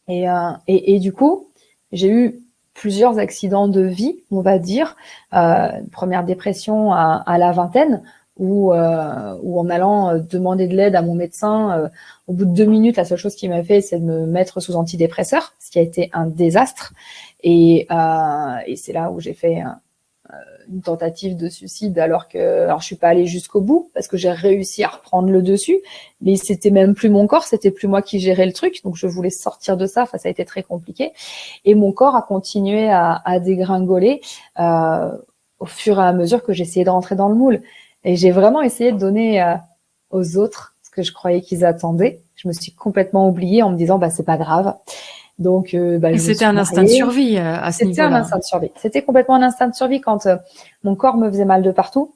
Et du coup, j'ai eu plusieurs accidents de vie, on va dire. Une première dépression à la vingtaine, où en allant demander de l'aide à mon médecin, au bout de 2 minutes, la seule chose qu'il m'a fait, c'est de me mettre sous antidépresseur, ce qui a été un désastre. Et c'est là où j'ai fait une tentative de suicide alors je suis pas allée jusqu'au bout parce que j'ai réussi à reprendre le dessus, mais c'était même plus mon corps, c'était plus moi qui gérais le truc, donc je voulais sortir de ça. Enfin, ça a été très compliqué et mon corps a continué à dégringoler au fur et à mesure que j'essayais de rentrer dans le moule. Et j'ai vraiment essayé de donner aux autres ce que je croyais qu'ils attendaient. Je me suis complètement oubliée en me disant c'est pas grave. Donc, Et c'était un instinct de survie à ce niveau-là. C'était un instinct de survie. C'était complètement un instinct de survie quand mon corps me faisait mal de partout.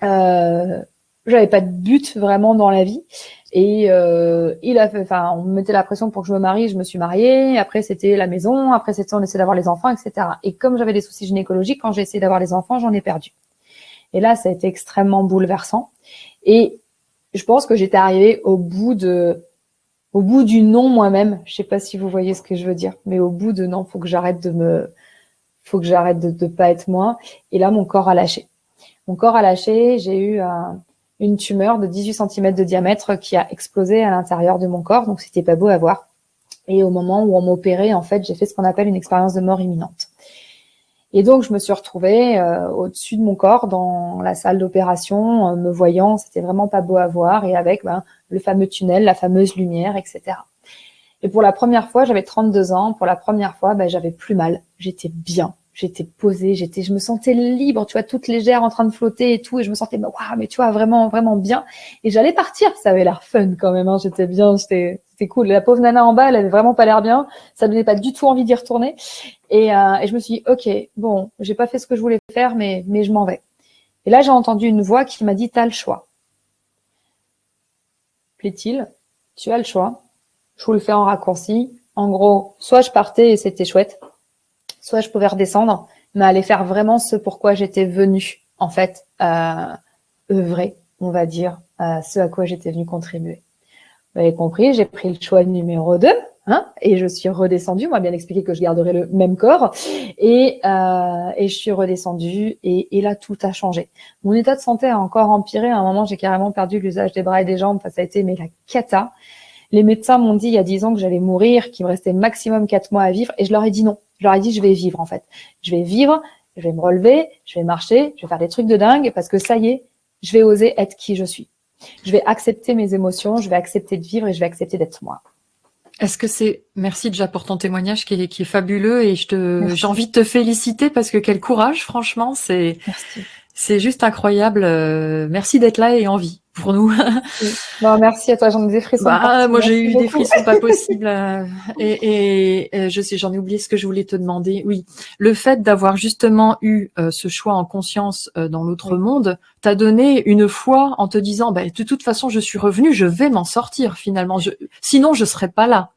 J'avais pas de but vraiment dans la vie. Et on me mettait la pression pour que je me marie, je me suis mariée. Après, c'était la maison. Après, c'était on essayait d'avoir les enfants, etc. Et comme j'avais des soucis gynécologiques, quand j'ai essayé d'avoir les enfants, j'en ai perdu. Et là, ça a été extrêmement bouleversant. Et je pense que j'étais arrivée au bout du non moi-même. Je sais pas si vous voyez ce que je veux dire, mais au bout de non, faut que j'arrête de pas être moi. Et là, mon corps a lâché. Mon corps a lâché. J'ai eu une tumeur de 18 cm de diamètre qui a explosé à l'intérieur de mon corps. Donc, c'était pas beau à voir. Et au moment où on m'opérait, en fait, j'ai fait ce qu'on appelle une expérience de mort imminente. Et donc, je me suis retrouvée au-dessus de mon corps dans la salle d'opération, me voyant, c'était vraiment pas beau à voir, et avec le fameux tunnel, la fameuse lumière, etc. Et pour la première fois, j'avais 32 ans, pour la première fois, j'avais plus mal, j'étais bien, j'étais posée, je me sentais libre, tu vois, toute légère, en train de flotter et tout, et je me sentais, waouh, mais tu vois, vraiment, vraiment bien. Et j'allais partir, ça avait l'air fun quand même, hein, j'étais bien, c'était cool. La pauvre nana en bas, elle avait vraiment pas l'air bien, ça donnait pas du tout envie d'y retourner. Et je me suis dit, ok, bon, j'ai pas fait ce que je voulais faire, mais je m'en vais. Et là, j'ai entendu une voix qui m'a dit, t'as le choix. Plaît-il, tu as le choix. Je vous le fais en raccourci. En gros, soit je partais et c'était chouette, soit je pouvais redescendre, mais aller faire vraiment ce pourquoi j'étais venue, en fait, œuvrer, on va dire, ce à quoi j'étais venue contribuer. Vous avez compris, j'ai pris le choix numéro 2, et je suis redescendue. On m'a bien expliqué que je garderais le même corps, et je suis redescendue, et là, tout a changé. Mon état de santé a encore empiré. À un moment, j'ai carrément perdu l'usage des bras et des jambes. Enfin, ça a été la cata. Les médecins m'ont dit il y a 10 ans que j'allais mourir, qu'il me restait maximum 4 mois à vivre, et je leur ai dit non. Je leur ai dit je vais vivre, en fait. Je vais vivre, je vais me relever, je vais marcher, je vais faire des trucs de dingue, parce que ça y est, je vais oser être qui je suis. Je vais accepter mes émotions, je vais accepter de vivre, et je vais accepter d'être moi. Est-ce que merci déjà pour ton témoignage qui est fabuleux, et j'ai envie de te féliciter parce que quel courage, franchement, c'est juste incroyable. Merci d'être là et en vie pour nous. Bon, merci à toi, j'en ai des frissons. Moi, j'ai eu des frissons pas possibles. Et je sais, j'en ai oublié ce que je voulais te demander. Oui, le fait d'avoir justement eu ce choix en conscience dans l'autre monde t'a donné une foi en te disant, de toute façon, je suis revenue, je vais m'en sortir finalement. Sinon, je serais pas là.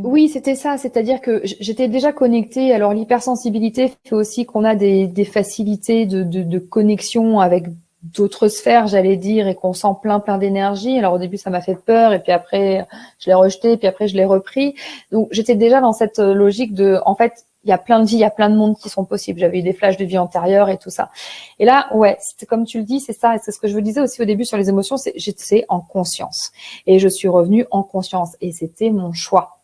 Oui, c'était ça. C'est-à-dire que j'étais déjà connectée. Alors, l'hypersensibilité fait aussi qu'on a des facilités de connexion avec d'autres sphères, j'allais dire, et qu'on sent plein d'énergie. Alors, au début, ça m'a fait peur, et puis après, je l'ai rejeté, puis après, je l'ai repris. Donc, j'étais déjà dans cette logique de, en fait, il y a plein de vies, il y a plein de mondes qui sont possibles. J'avais eu des flashs de vie antérieure et tout ça. Et là, ouais, c'était comme tu le dis, c'est ça. Et c'est ce que je vous disais aussi au début sur les émotions, j'étais en conscience. Et je suis revenue en conscience. Et c'était mon choix.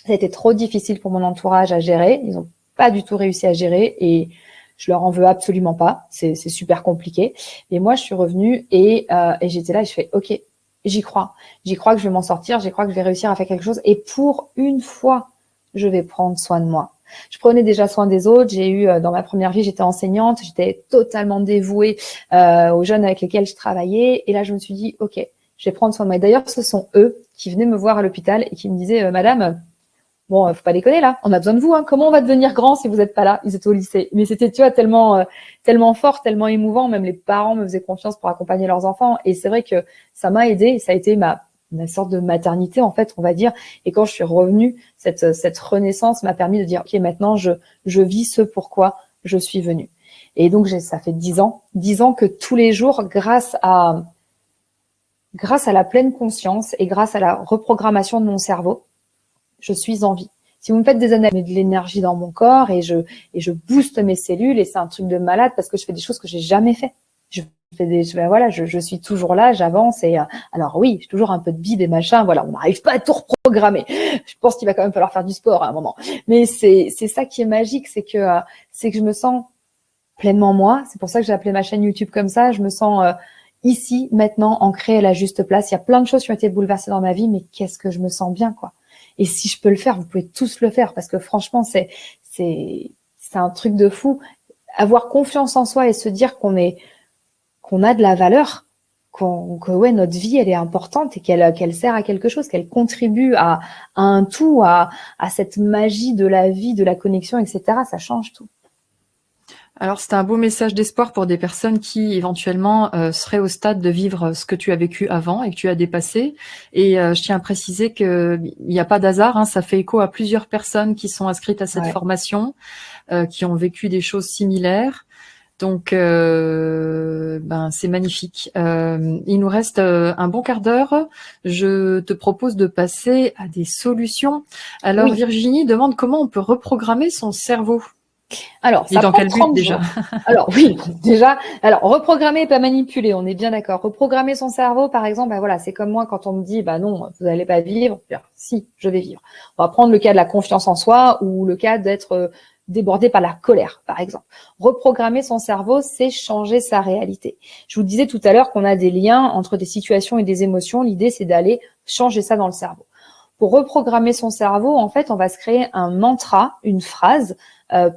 Ça a été trop difficile pour mon entourage à gérer. Ils n'ont pas du tout réussi à gérer, et je leur en veux absolument pas. C'est super compliqué. Et moi, je suis revenue, et j'étais là et je fais, ok, j'y crois. J'y crois que je vais m'en sortir. J'y crois que je vais réussir à faire quelque chose. Et pour une fois, je vais prendre soin de moi. Je prenais déjà soin des autres. J'ai eu, dans ma première vie, j'étais enseignante. J'étais totalement dévouée aux jeunes avec lesquels je travaillais. Et là, je me suis dit, ok, je vais prendre soin de moi. Et d'ailleurs, ce sont eux qui venaient me voir à l'hôpital et qui me disaient, Madame, bon, faut pas déconner là. On a besoin de vous. Comment on va devenir grand si vous n'êtes pas là? Ils étaient au lycée. Mais c'était, tu vois, tellement fort, tellement émouvant. Même les parents me faisaient confiance pour accompagner leurs enfants. Et c'est vrai que ça m'a aidée. Ça a été ma sorte de maternité, en fait, on va dire. Et quand je suis revenue, cette renaissance m'a permis de dire, ok, maintenant je vis ce pourquoi je suis venue. Et donc ça fait 10 ans que tous les jours, grâce à la pleine conscience et grâce à la reprogrammation de mon cerveau, je suis en vie. Si vous me faites des analyses, je mets de l'énergie dans mon corps, et je booste mes cellules, et c'est un truc de malade parce que je fais des choses que j'ai jamais fait. Je suis toujours là, j'avance, et alors oui, j'ai toujours un peu de bide et machin, voilà, on n'arrive pas à tout reprogrammer. Je pense qu'il va quand même falloir faire du sport à un moment. Mais c'est ça qui est magique, c'est que je me sens pleinement moi. C'est pour ça que j'ai appelé ma chaîne YouTube comme ça. Je me sens ici, maintenant, ancrée à la juste place. Il y a plein de choses qui ont été bouleversées dans ma vie, mais qu'est-ce que je me sens bien, quoi. Et si je peux le faire, vous pouvez tous le faire, parce que franchement, c'est un truc de fou. Avoir confiance en soi et se dire qu'on a de la valeur, que ouais, notre vie, elle est importante, et qu'elle sert à quelque chose, qu'elle contribue à un tout, à cette magie de la vie, de la connexion, etc. Ça change tout. Alors, c'était un beau message d'espoir pour des personnes qui, éventuellement, seraient au stade de vivre ce que tu as vécu avant et que tu as dépassé. Et je tiens à préciser qu'il n'y a pas d'hasard, hein, ça fait écho à plusieurs personnes qui sont inscrites à cette formation, qui ont vécu des choses similaires. Donc, c'est magnifique. Il nous reste un bon quart d'heure. Je te propose de passer à des solutions. Alors, Virginie demande comment on peut reprogrammer son cerveau. Alors, ça prend 30 jours. Alors, oui, déjà, reprogrammer et pas manipuler, on est bien d'accord. Reprogrammer son cerveau, par exemple, c'est comme moi quand on me dit, non, vous n'allez pas vivre. Si, je vais vivre. On va prendre le cas de la confiance en soi ou le cas d'être débordé par la colère, par exemple. Reprogrammer son cerveau, c'est changer sa réalité. Je vous disais tout à l'heure qu'on a des liens entre des situations et des émotions. L'idée, c'est d'aller changer ça dans le cerveau. Pour reprogrammer son cerveau, en fait, on va se créer un mantra, une phrase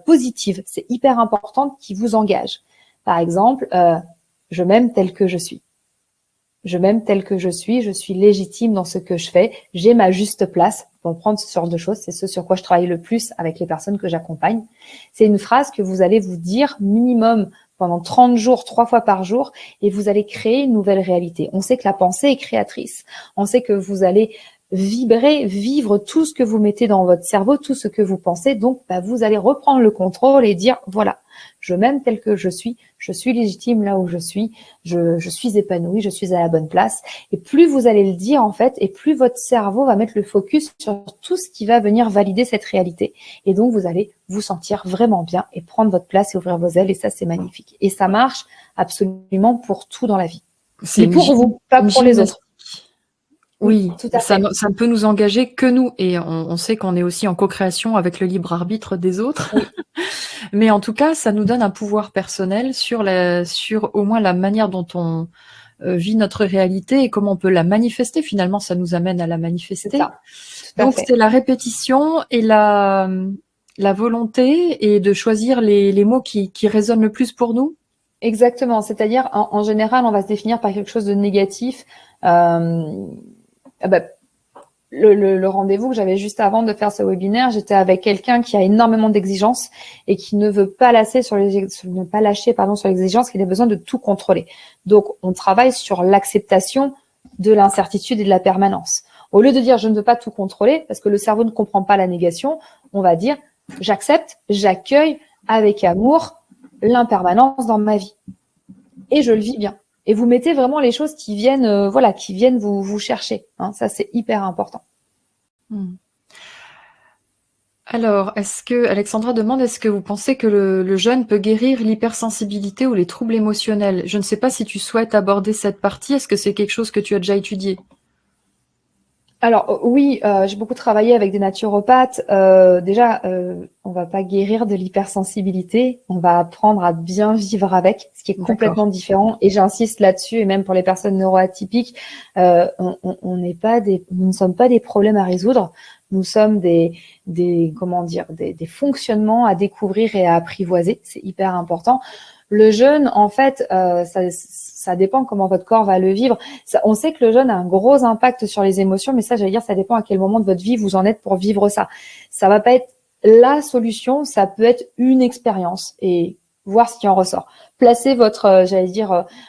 positive. C'est hyper important qui vous engage. Par exemple, je m'aime tel que je suis. Je m'aime tel que je suis légitime dans ce que je fais, j'ai ma juste place. Pour prendre ce genre de choses, c'est ce sur quoi je travaille le plus avec les personnes que j'accompagne. C'est une phrase que vous allez vous dire minimum pendant 30 jours, 3 fois par jour, et vous allez créer une nouvelle réalité. On sait que la pensée est créatrice. On sait que vous allez vibrer, vivre tout ce que vous mettez dans votre cerveau, tout ce que vous pensez. Donc, vous allez reprendre le contrôle et dire, voilà, je m'aime tel que je suis légitime là où je suis épanouie, je suis à la bonne place. Et plus vous allez le dire, en fait, et plus votre cerveau va mettre le focus sur tout ce qui va venir valider cette réalité. Et donc, vous allez vous sentir vraiment bien et prendre votre place et ouvrir vos ailes. Et ça, c'est magnifique. Et ça marche absolument pour tout dans la vie. C'est pour vous, pas pour les autres. Oui, tout à fait. Ça ne peut nous engager que nous. Et on sait qu'on est aussi en co-création avec le libre arbitre des autres. Oui. Mais en tout cas, ça nous donne un pouvoir personnel sur au moins la manière dont on vit notre réalité et comment on peut la manifester. Finalement, ça nous amène à la manifester. C'est ça. Donc, c'est la répétition et la volonté et de choisir les mots qui résonnent le plus pour nous. Exactement. C'est-à-dire, en général, on va se définir par quelque chose de négatif. Le rendez-vous que j'avais juste avant de faire ce webinaire, j'étais avec quelqu'un qui a énormément d'exigences et qui ne veut pas lâcher sur l'exigence, qu'il a besoin de tout contrôler. Donc, on travaille sur l'acceptation de l'incertitude et de la permanence. Au lieu de dire je ne veux pas tout contrôler, parce que le cerveau ne comprend pas la négation, on va dire j'accepte, j'accueille avec amour l'impermanence dans ma vie. Et je le vis bien. Et vous mettez vraiment les choses qui viennent, vous chercher. Hein, ça, c'est hyper important. Alors, Alexandra demande, est-ce que vous pensez que le jeûne peut guérir l'hypersensibilité ou les troubles émotionnels? Je ne sais pas si tu souhaites aborder cette partie. Est-ce que c'est quelque chose que tu as déjà étudié? Alors oui, j'ai beaucoup travaillé avec des naturopathes. On va pas guérir de l'hypersensibilité, on va apprendre à bien vivre avec, ce qui est complètement différent. Et j'insiste là-dessus, et même pour les personnes neuroatypiques, nous ne sommes pas des problèmes à résoudre. Nous sommes des fonctionnements à découvrir et à apprivoiser. C'est hyper important. Le jeûne, en fait, ça dépend comment votre corps va le vivre. On sait que le jeûne a un gros impact sur les émotions, mais ça dépend à quel moment de votre vie vous en êtes pour vivre ça. Ça va pas être la solution, ça peut être une expérience et voir ce qui en ressort. Placez votre,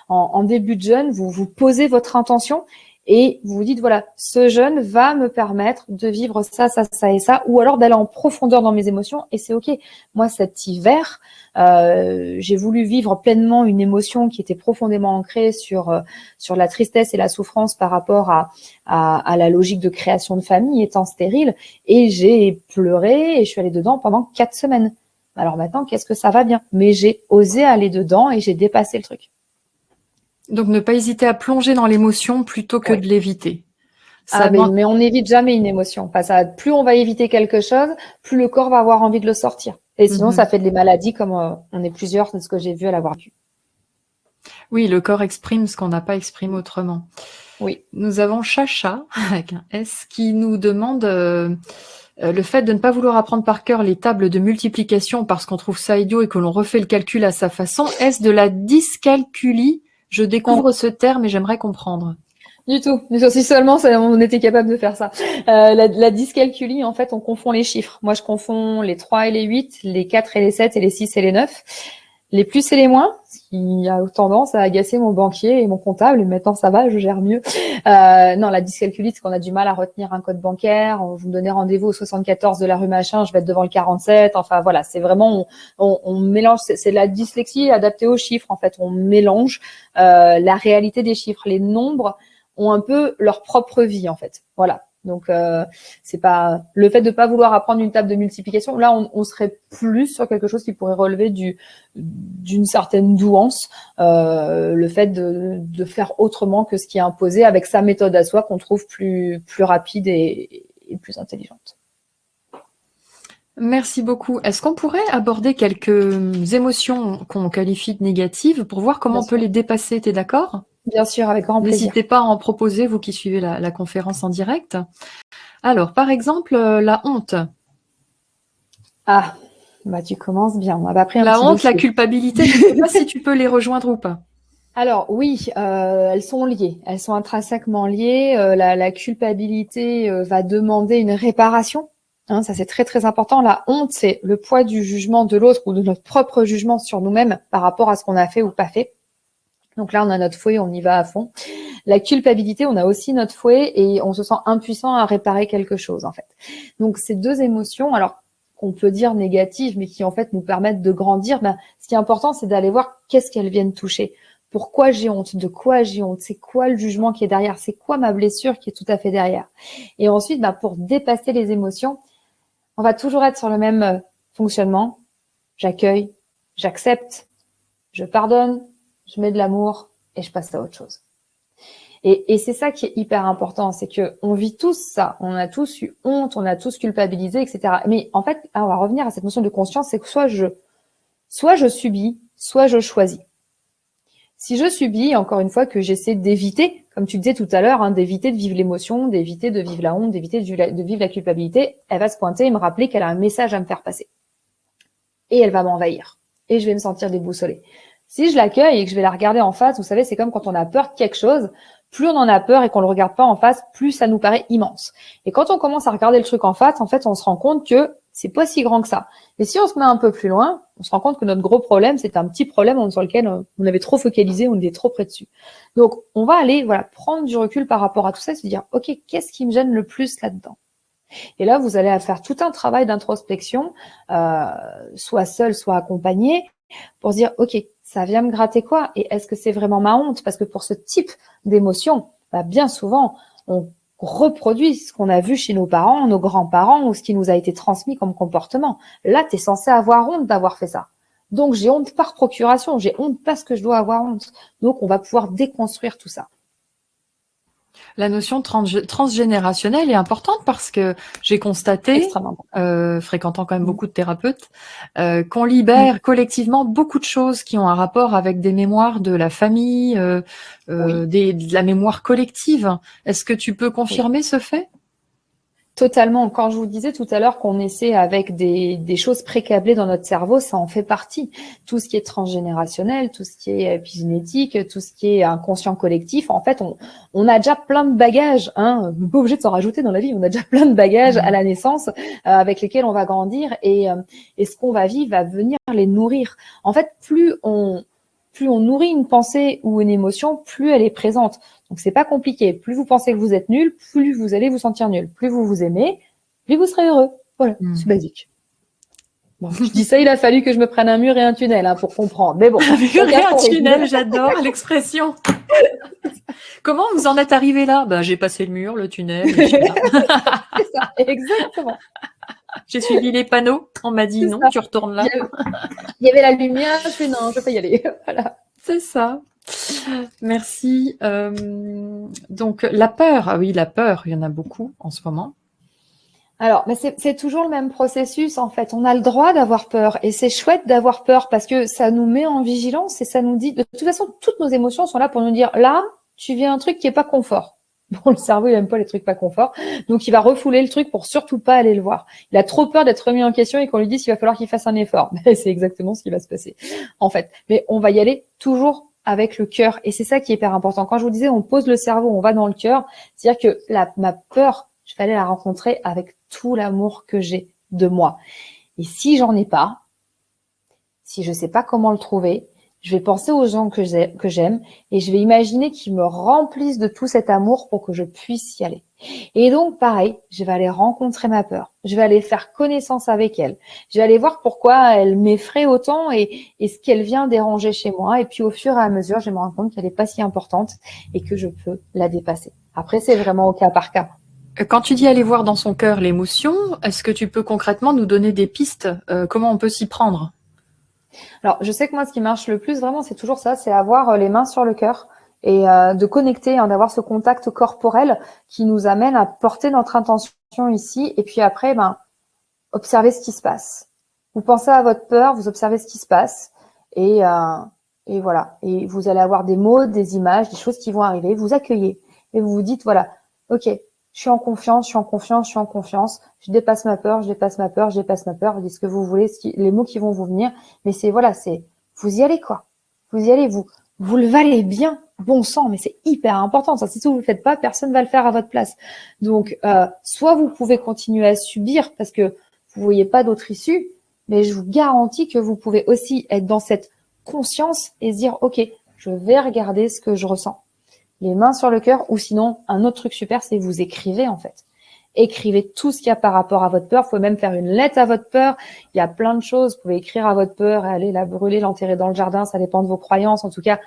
en début de jeûne, vous posez votre intention et vous vous dites, voilà, ce jeûne va me permettre de vivre ça, ça, ça et ça, ou alors d'aller en profondeur dans mes émotions, et c'est OK. Moi, cet hiver, j'ai voulu vivre pleinement une émotion qui était profondément ancrée sur la tristesse et la souffrance par rapport à la logique de création de famille étant stérile, et j'ai pleuré et je suis allée dedans pendant 4 semaines. Alors maintenant, qu'est-ce que ça va bien? Mais j'ai osé aller dedans et j'ai dépassé le truc. Donc, ne pas hésiter à plonger dans l'émotion plutôt que de l'éviter. Mais on n'évite jamais une émotion. Plus on va éviter quelque chose, plus le corps va avoir envie de le sortir. Et sinon, ça fait des maladies comme on est plusieurs de ce que j'ai vu à l'avoir vu. Oui, le corps exprime ce qu'on n'a pas exprimé autrement. Oui. Nous avons Chacha, avec un S, qui nous demande le fait de ne pas vouloir apprendre par cœur les tables de multiplication parce qu'on trouve ça idiot et que l'on refait le calcul à sa façon. Est-ce de la dyscalculie? Je découvre ce terme et j'aimerais comprendre. Du tout. Si seulement on était capable de faire ça. La dyscalculie, en fait, on confond les chiffres. Moi, je confonds les 3 et les 8, les 4 et les 7 et les 6 et les 9. Les plus et les moins, ce qui a tendance à agacer mon banquier et mon comptable. Et maintenant, ça va, je gère mieux. Non, la dyscalculie, c'est qu'on a du mal à retenir un code bancaire. Vous me donnez rendez-vous au 74 de la rue machin, je vais être devant le 47. Enfin, voilà, c'est vraiment, on mélange, c'est de la dyslexie adaptée aux chiffres. En fait, on mélange la réalité des chiffres. Les nombres ont un peu leur propre vie, en fait. Voilà. Donc, c'est pas le fait de pas vouloir apprendre une table de multiplication. Là, on serait plus sur quelque chose qui pourrait relever d'une certaine douance. Le fait de faire autrement que ce qui est imposé avec sa méthode à soi qu'on trouve plus rapide et plus intelligente. Merci beaucoup. Est-ce qu'on pourrait aborder quelques émotions qu'on qualifie de négatives pour voir comment on peut les dépasser? T'es d'accord? Bien sûr, avec grand plaisir. N'hésitez pas à en proposer, vous qui suivez la conférence en direct. Alors, par exemple, la honte. Ah, bah tu commences bien. On a pris un la petit honte, dossier. la culpabilité, je ne sais pas si tu peux les rejoindre ou pas. Alors oui, elles sont liées. Elles sont intrinsèquement liées. La culpabilité va demander une réparation. Hein, ça, c'est très, très important. La honte, c'est le poids du jugement de l'autre ou de notre propre jugement sur nous-mêmes par rapport à ce qu'on a fait ou pas fait. Donc là, on a notre fouet, on y va à fond. La culpabilité, on a aussi notre fouet et on se sent impuissant à réparer quelque chose, en fait. Donc, ces deux émotions, alors qu'on peut dire négatives, mais qui, en fait, nous permettent de grandir, ben, ce qui est important, c'est d'aller voir qu'est-ce qu'elles viennent toucher. Pourquoi j'ai honte? De quoi j'ai honte? C'est quoi le jugement qui est derrière? C'est quoi ma blessure qui est tout à fait derrière? Et ensuite, ben, pour dépasser les émotions, on va toujours être sur le même fonctionnement. J'accueille, j'accepte, je pardonne, je mets de l'amour et je passe à autre chose. Et c'est ça qui est hyper important, c'est que on vit tous ça, on a tous eu honte, on a tous culpabilisé, etc. Mais en fait, on va revenir à cette notion de conscience, c'est que soit je subis, soit je choisis. Si je subis, encore une fois, que j'essaie d'éviter, comme tu disais tout à l'heure, hein, d'éviter de vivre l'émotion, d'éviter de vivre la honte, d'éviter de vivre la culpabilité, elle va se pointer et me rappeler qu'elle a un message à me faire passer. Et elle va m'envahir. Et je vais me sentir déboussolée. Si je l'accueille et que je vais la regarder en face, vous savez, c'est comme quand on a peur de quelque chose, plus on en a peur et qu'on le regarde pas en face, plus ça nous paraît immense. Et quand on commence à regarder le truc en face, en fait, on se rend compte que c'est pas si grand que ça. Et si on se met un peu plus loin, on se rend compte que notre gros problème, c'est un petit problème sur lequel on avait trop focalisé, on était trop près dessus. Donc, on va aller, voilà, prendre du recul par rapport à tout ça et se dire, OK, qu'est-ce qui me gêne le plus là-dedans? Et là, vous allez faire tout un travail d'introspection, soit seul, soit accompagné, pour se dire, OK, ça vient me gratter quoi? Et est-ce que c'est vraiment ma honte? Parce que pour ce type d'émotion, bah, bien souvent, on reproduit ce qu'on a vu chez nos parents, nos grands-parents, ou ce qui nous a été transmis comme comportement. Là, tu es censé avoir honte d'avoir fait ça. Donc, j'ai honte par procuration, j'ai honte parce que je dois avoir honte. Donc, on va pouvoir déconstruire tout ça. La notion transgénérationnelle est importante parce que j'ai constaté, fréquentant quand même beaucoup de thérapeutes, qu'on libère collectivement beaucoup de choses qui ont un rapport avec des mémoires de la famille, de la mémoire collective. Est-ce que tu peux confirmer ce fait? Totalement. Quand je vous disais tout à l'heure qu'on essaie avec des choses précablées dans notre cerveau, ça en fait partie. Tout ce qui est transgénérationnel, tout ce qui est épigénétique, tout ce qui est inconscient collectif, en fait, on a déjà plein de bagages. Hein, on n'est pas obligé de s'en rajouter dans la vie. On a déjà plein de bagages à la naissance avec lesquels on va grandir et ce qu'on va vivre va venir les nourrir. En fait, plus on nourrit une pensée ou une émotion, plus elle est présente. Donc, c'est pas compliqué. Plus vous pensez que vous êtes nul, plus vous allez vous sentir nul. Plus vous vous aimez, plus vous serez heureux. Voilà, c'est basique. Bon, je dis ça, il a fallu que je me prenne un mur et un tunnel pour comprendre. Mais bon. Un mur et un tunnel, j'adore l'expression. Comment vous en êtes arrivé là? Ben, j'ai passé le mur, le tunnel. C'est ça, exactement. J'ai suivi les panneaux. On m'a dit non, tu retournes là. Il y avait la lumière, je fais non, je peux y aller. Voilà. C'est ça. Merci. Donc, la peur. Ah oui, la peur, il y en a beaucoup en ce moment. Alors, mais c'est toujours le même processus, en fait. On a le droit d'avoir peur et c'est chouette d'avoir peur parce que ça nous met en vigilance et ça nous dit, de toute façon, toutes nos émotions sont là pour nous dire, là, tu vis un truc qui est pas confort. Bon, le cerveau, il aime pas les trucs pas confort. Donc, il va refouler le truc pour surtout pas aller le voir. Il a trop peur d'être remis en question et qu'on lui dise qu'il va falloir qu'il fasse un effort. C'est exactement ce qui va se passer, en fait. Mais on va y aller toujours avec le cœur. Et c'est ça qui est hyper important. Quand je vous disais, on pose le cerveau, on va dans le cœur. C'est-à-dire que ma peur, je vais aller la rencontrer avec tout l'amour que j'ai de moi. Et si j'en ai pas, Si je ne sais pas comment le trouver, je vais penser aux gens que j'aime et je vais imaginer qu'ils me remplissent de tout cet amour pour que je puisse y aller. Et donc, pareil, je vais aller rencontrer ma peur. Je vais aller faire connaissance avec elle. Je vais aller voir pourquoi elle m'effraie autant et ce qu'elle vient déranger chez moi. Et puis, au fur et à mesure, je me rends compte qu'elle n'est pas si importante et que je peux la dépasser. Après, c'est vraiment au cas par cas. Quand tu dis aller voir dans son cœur l'émotion, est-ce que tu peux concrètement nous donner des pistes? Comment on peut s'y prendre? Alors, je sais que moi, ce qui marche le plus, vraiment, c'est toujours ça, c'est avoir les mains sur le cœur et de connecter, hein, d'avoir ce contact corporel qui nous amène à porter notre intention ici. Et puis après, observez ce qui se passe. Vous pensez à votre peur, vous observez ce qui se passe et voilà. Et vous allez avoir des mots, des images, des choses qui vont arriver. Vous accueillez et vous vous dites, voilà, ok, je suis en confiance, je suis en confiance, je suis en confiance. Je dépasse ma peur, je dépasse ma peur, je dépasse ma peur. Vous dites ce que vous voulez, les mots qui vont vous venir. Mais c'est, voilà, c'est, vous y allez, quoi. Vous y allez, vous le valez bien. Bon sang, mais c'est hyper important. Ça, si vous le faites pas, personne va le faire à votre place. Donc, soit vous pouvez continuer à subir parce que vous voyez pas d'autre issue, mais je vous garantis que vous pouvez aussi être dans cette conscience et se dire, ok, je vais regarder ce que je ressens. Les mains sur le cœur, ou sinon, un autre truc super, c'est vous écrivez en fait. Écrivez tout ce qu'il y a par rapport à votre peur. Vous pouvez même faire une lettre à votre peur. Il y a plein de choses. Vous pouvez écrire à votre peur et aller la brûler, l'enterrer dans le jardin. Ça dépend de vos croyances. En tout cas,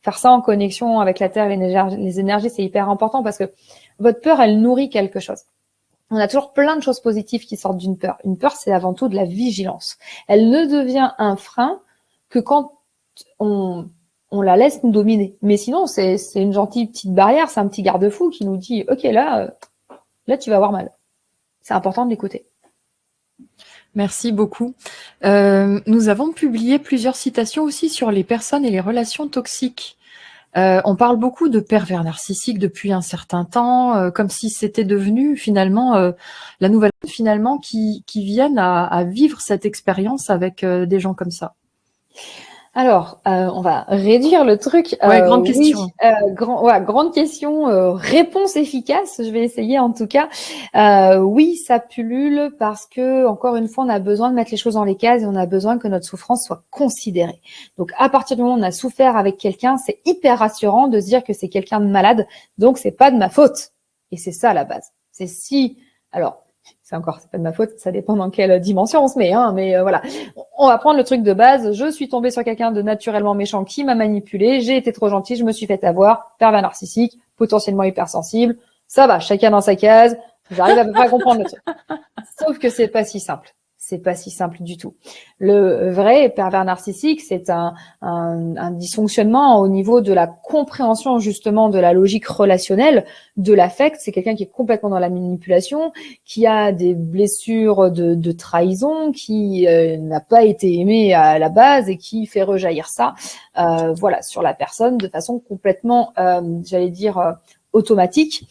faire ça en connexion avec la terre et les énergies, c'est hyper important parce que votre peur, elle nourrit quelque chose. On a toujours plein de choses positives qui sortent d'une peur. Une peur, c'est avant tout de la vigilance. Elle ne devient un frein que quand on la laisse nous dominer. Mais sinon, c'est une gentille petite barrière, c'est un petit garde-fou qui nous dit, ok, là, tu vas avoir mal. C'est important de l'écouter. Merci beaucoup. Nous avons publié plusieurs citations aussi sur les personnes et les relations toxiques. On parle beaucoup de pervers narcissiques depuis un certain temps, comme si c'était devenu finalement la nouvelle finalement qui viennent à vivre cette expérience avec des gens comme ça. Alors, on va réduire le truc. Ouais, grande question. Grande question. Réponse efficace. Je vais essayer en tout cas. Oui, ça pullule parce que, encore une fois, on a besoin de mettre les choses dans les cases et on a besoin que notre souffrance soit considérée. Donc, à partir du moment où on a souffert avec quelqu'un, c'est hyper rassurant de se dire que c'est quelqu'un de malade. Donc, c'est pas de ma faute. Et c'est ça la base. Alors, c'est pas de ma faute, ça dépend dans quelle dimension on se met, mais voilà. On va prendre le truc de base. Je suis tombée sur quelqu'un de naturellement méchant qui m'a manipulé. J'ai été trop gentille, je me suis fait avoir. Pervers narcissique, potentiellement hypersensible. Ça va, chacun dans sa case. J'arrive à peu près à comprendre le truc. Sauf que c'est pas si simple. C'est pas si simple du tout. Le vrai pervers narcissique, c'est un dysfonctionnement au niveau de la compréhension justement de la logique relationnelle, de l'affect. C'est quelqu'un qui est complètement dans la manipulation, qui a des blessures de trahison, qui n'a pas été aimé à la base et qui fait rejaillir ça, sur la personne de façon complètement, automatique.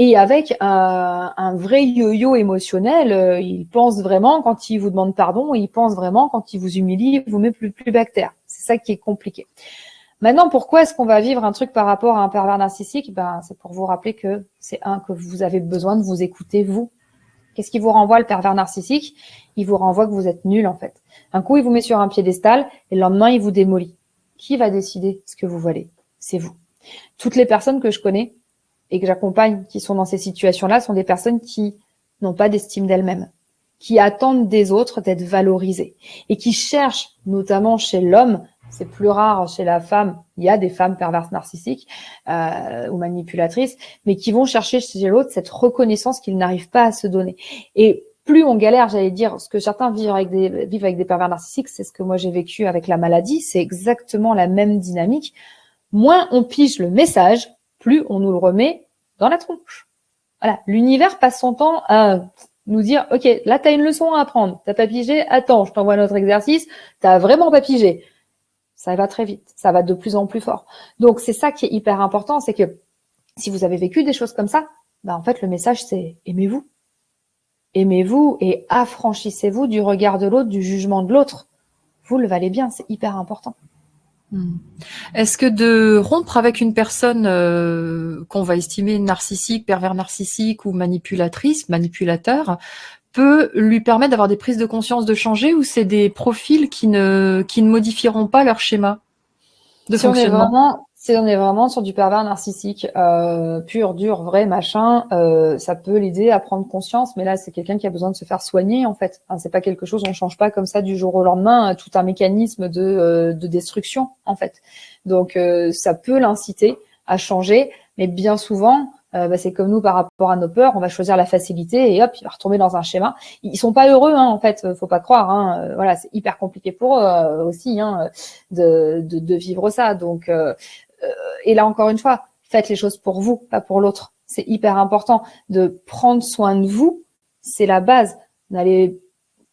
Et avec un vrai yo-yo émotionnel, il pense vraiment quand il vous demande pardon, il pense vraiment quand il vous humilie, il vous met plus bas que terre. C'est ça qui est compliqué. Maintenant, pourquoi est-ce qu'on va vivre un truc par rapport à un pervers narcissique? C'est pour vous rappeler que que vous avez besoin de vous écouter, vous. Qu'est-ce qui vous renvoie le pervers narcissique? Il vous renvoie que vous êtes nul, en fait. Un coup, il vous met sur un piédestal et le lendemain, il vous démolit. Qui va décider ce que vous valez? C'est vous. Toutes les personnes que je connais et que j'accompagne qui sont dans ces situations-là sont des personnes qui n'ont pas d'estime d'elles-mêmes, qui attendent des autres d'être valorisées et qui cherchent, notamment chez l'homme, c'est plus rare chez la femme, il y a des femmes perverses narcissiques ou manipulatrices, mais qui vont chercher chez l'autre cette reconnaissance qu'ils n'arrivent pas à se donner. Et plus on galère, j'allais dire, ce que certains vivent avec des pervers narcissiques, c'est ce que moi j'ai vécu avec la maladie, c'est exactement la même dynamique. Moins on pige le message, plus on nous le remet dans la tronche. Voilà, l'univers passe son temps à nous dire, ok, là t'as une leçon à apprendre, t'as pas pigé, attends, je t'envoie un autre exercice, t'as vraiment pas pigé. Ça va très vite, ça va de plus en plus fort. Donc c'est ça qui est hyper important, c'est que si vous avez vécu des choses comme ça, en fait le message c'est aimez-vous. Aimez-vous et affranchissez-vous du regard de l'autre, du jugement de l'autre. Vous le valez bien, c'est hyper important. Est-ce que de rompre avec une personne qu'on va estimer narcissique, pervers narcissique ou manipulatrice, manipulateur, peut lui permettre d'avoir des prises de conscience de changer, ou c'est des profils qui ne modifieront pas leur schéma de fonctionnement? Si on est vraiment sur du pervers narcissique, pur, dur, vrai, machin, ça peut l'aider à prendre conscience, mais là, c'est quelqu'un qui a besoin de se faire soigner, en fait. Enfin, c'est pas quelque chose, on change pas comme ça du jour au lendemain, tout un mécanisme de destruction, en fait. Donc, ça peut l'inciter à changer, mais bien souvent, c'est comme nous par rapport à nos peurs, on va choisir la facilité et hop, il va retomber dans un schéma. Ils sont pas heureux, hein, en fait, faut pas croire. Hein, voilà, c'est hyper compliqué pour eux aussi, hein, de vivre ça. Donc, et là encore une fois, faites les choses pour vous, pas pour l'autre. C'est hyper important de prendre soin de vous. C'est la base. J'allais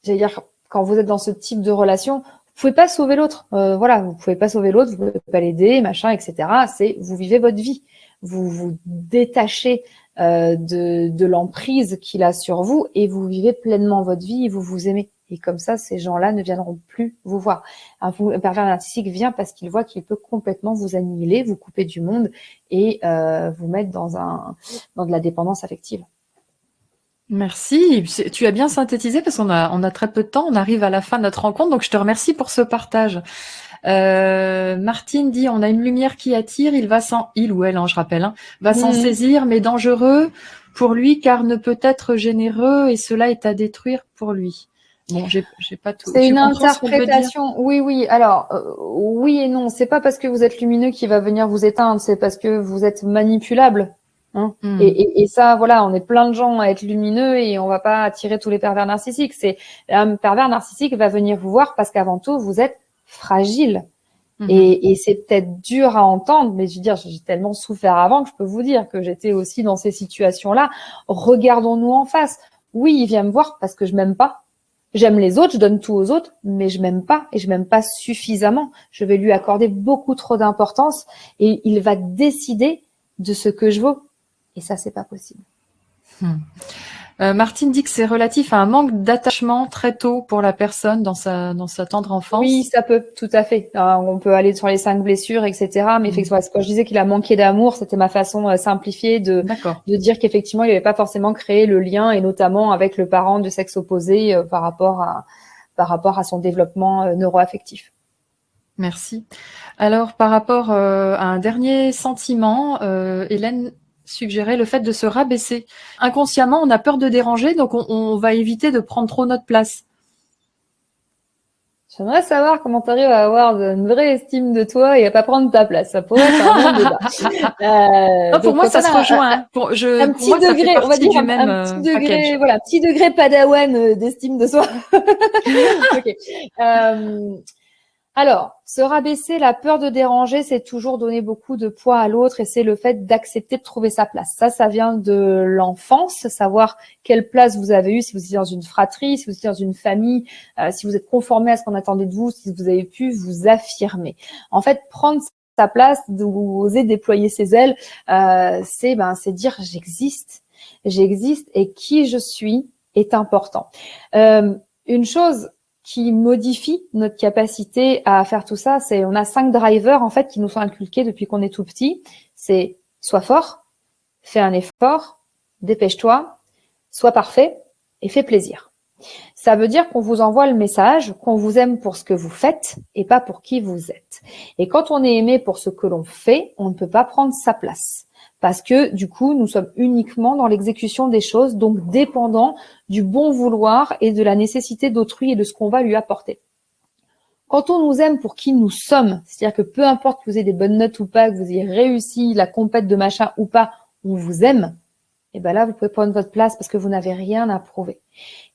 dire, quand vous êtes dans ce type de relation, vous pouvez pas sauver l'autre. Voilà, vous pouvez pas sauver l'autre, vous pouvez pas l'aider, machin, etc. C'est vous vivez votre vie. Vous vous détachez de l'emprise qu'il a sur vous et vous vivez pleinement votre vie et vous vous aimez. Et comme ça, ces gens-là ne viendront plus vous voir. Un pervers narcissique vient parce qu'il voit qu'il peut complètement vous annihiler, vous couper du monde et vous mettre dans de la dépendance affective. Merci. Tu as bien synthétisé parce qu'on a très peu de temps. On arrive à la fin de notre rencontre, donc je te remercie pour ce partage. Martine dit, on a une lumière qui attire, il ou elle, hein, je rappelle, hein, va s'en saisir, mais dangereux pour lui car ne peut être généreux et cela est à détruire pour lui. Bon, j'ai pas tout. C'est une interprétation. Oui. Alors, oui et non. C'est pas parce que vous êtes lumineux qu'il va venir vous éteindre. C'est parce que vous êtes manipulable. Hein. Et ça, voilà, on est plein de gens à être lumineux et on va pas attirer tous les pervers narcissiques. Un pervers narcissique va venir vous voir parce qu'avant tout, vous êtes fragile. Et c'est peut-être dur à entendre, mais je veux dire, j'ai tellement souffert avant que je peux vous dire que j'étais aussi dans ces situations-là. Regardons-nous en face. Oui, il vient me voir parce que je m'aime pas. J'aime les autres, je donne tout aux autres, mais je m'aime pas et je m'aime pas suffisamment. Je vais lui accorder beaucoup trop d'importance et il va décider de ce que je vaux. Et ça, c'est pas possible. Martine dit que c'est relatif à un manque d'attachement très tôt pour la personne dans sa tendre enfance. Oui, ça peut, tout à fait. Alors, on peut aller sur les 5 blessures, etc. Mais effectivement, quand je disais qu'il a manqué d'amour, c'était ma façon simplifiée de dire qu'effectivement, il n'avait pas forcément créé le lien, et notamment avec le parent de sexe opposé par rapport à son développement neuroaffectif. Merci. Alors, par rapport à un dernier sentiment, Hélène suggérait le fait de se rabaisser. Inconsciemment, on a peur de déranger, donc on va éviter de prendre trop notre place. J'aimerais savoir comment tu arrives à avoir une vraie estime de toi et à pas prendre ta place. Ça pourrait être un bon débat. Non, pour moi, ça se rejoint. Un petit degré, on va dire un petit degré, voilà, petit degré padawan d'estime de soi. Okay. Alors, se rabaisser, la peur de déranger, c'est toujours donner beaucoup de poids à l'autre et c'est le fait d'accepter de trouver sa place. Ça vient de l'enfance, savoir quelle place vous avez eue, si vous étiez dans une fratrie, si vous étiez dans une famille, si vous êtes conformé à ce qu'on attendait de vous, si vous avez pu vous affirmer. En fait, prendre sa place, oser déployer ses ailes, c'est dire j'existe et qui je suis est important. Une chose qui modifie notre capacité à faire tout ça, c'est on a 5 drivers en fait qui nous sont inculqués depuis qu'on est tout petit. C'est sois fort, fais un effort, dépêche-toi, sois parfait et fais plaisir. Ça veut dire qu'on vous envoie le message qu'on vous aime pour ce que vous faites et pas pour qui vous êtes. Et quand on est aimé pour ce que l'on fait, on ne peut pas prendre sa place. Parce que du coup, nous sommes uniquement dans l'exécution des choses, donc dépendants du bon vouloir et de la nécessité d'autrui et de ce qu'on va lui apporter. Quand on nous aime pour qui nous sommes, c'est-à-dire que peu importe que vous ayez des bonnes notes ou pas, que vous ayez réussi la compète de machin ou pas, on vous aime, et ben là, vous pouvez prendre votre place parce que vous n'avez rien à prouver.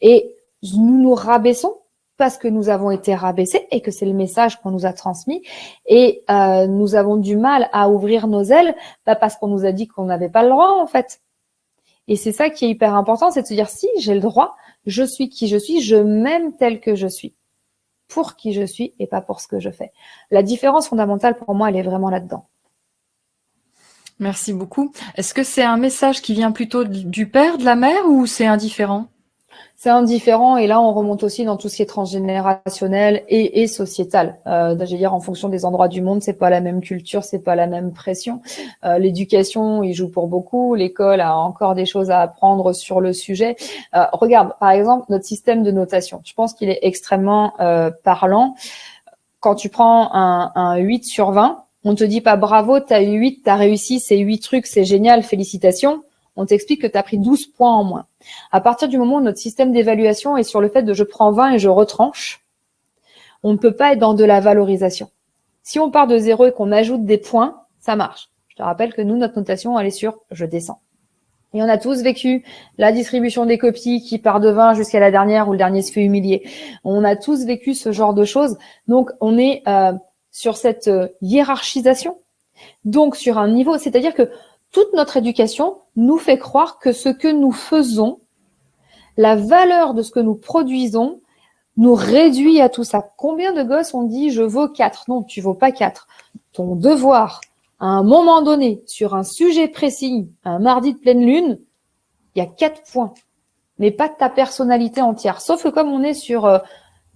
Et nous nous rabaissons parce que nous avons été rabaissés et que c'est le message qu'on nous a transmis. Et nous avons du mal à ouvrir nos ailes parce qu'on nous a dit qu'on n'avait pas le droit, en fait. Et c'est ça qui est hyper important, c'est de se dire, si, j'ai le droit, je suis qui je suis, je m'aime tel que je suis, pour qui je suis et pas pour ce que je fais. La différence fondamentale, pour moi, elle est vraiment là-dedans. Merci beaucoup. Est-ce que c'est un message qui vient plutôt du père, de la mère, ou c'est indifférent ? C'est indifférent et là on remonte aussi dans tout ce qui est transgénérationnel et sociétal. Je veux dire en fonction des endroits du monde, c'est pas la même culture, c'est pas la même pression. L'éducation, il joue pour beaucoup. L'école a encore des choses à apprendre sur le sujet. Regarde, par exemple, notre système de notation. Je pense qu'il est extrêmement parlant. Quand tu prends un 8 sur 20, on te dit pas bravo, t'as eu 8, t'as réussi, c'est 8 trucs, c'est génial, félicitations. On t'explique que tu as pris 12 points en moins. À partir du moment où notre système d'évaluation est sur le fait de je prends 20 et je retranche, on ne peut pas être dans de la valorisation. Si on part de 0 et qu'on ajoute des points, ça marche. Je te rappelle que nous, notre notation, elle est sur je descends. Et on a tous vécu la distribution des copies qui part de 20 jusqu'à la dernière où le dernier se fait humilier. On a tous vécu ce genre de choses. Donc, on est sur cette hiérarchisation. Donc, sur un niveau, c'est-à-dire que toute notre éducation nous fait croire que ce que nous faisons, la valeur de ce que nous produisons, nous réduit à tout ça. Combien de gosses ont dit « je vaux 4 ». Non, tu vaux pas 4. Ton devoir, à un moment donné, sur un sujet précis, un mardi de pleine lune, il y a 4 points, mais pas de ta personnalité entière. Sauf que comme on est sur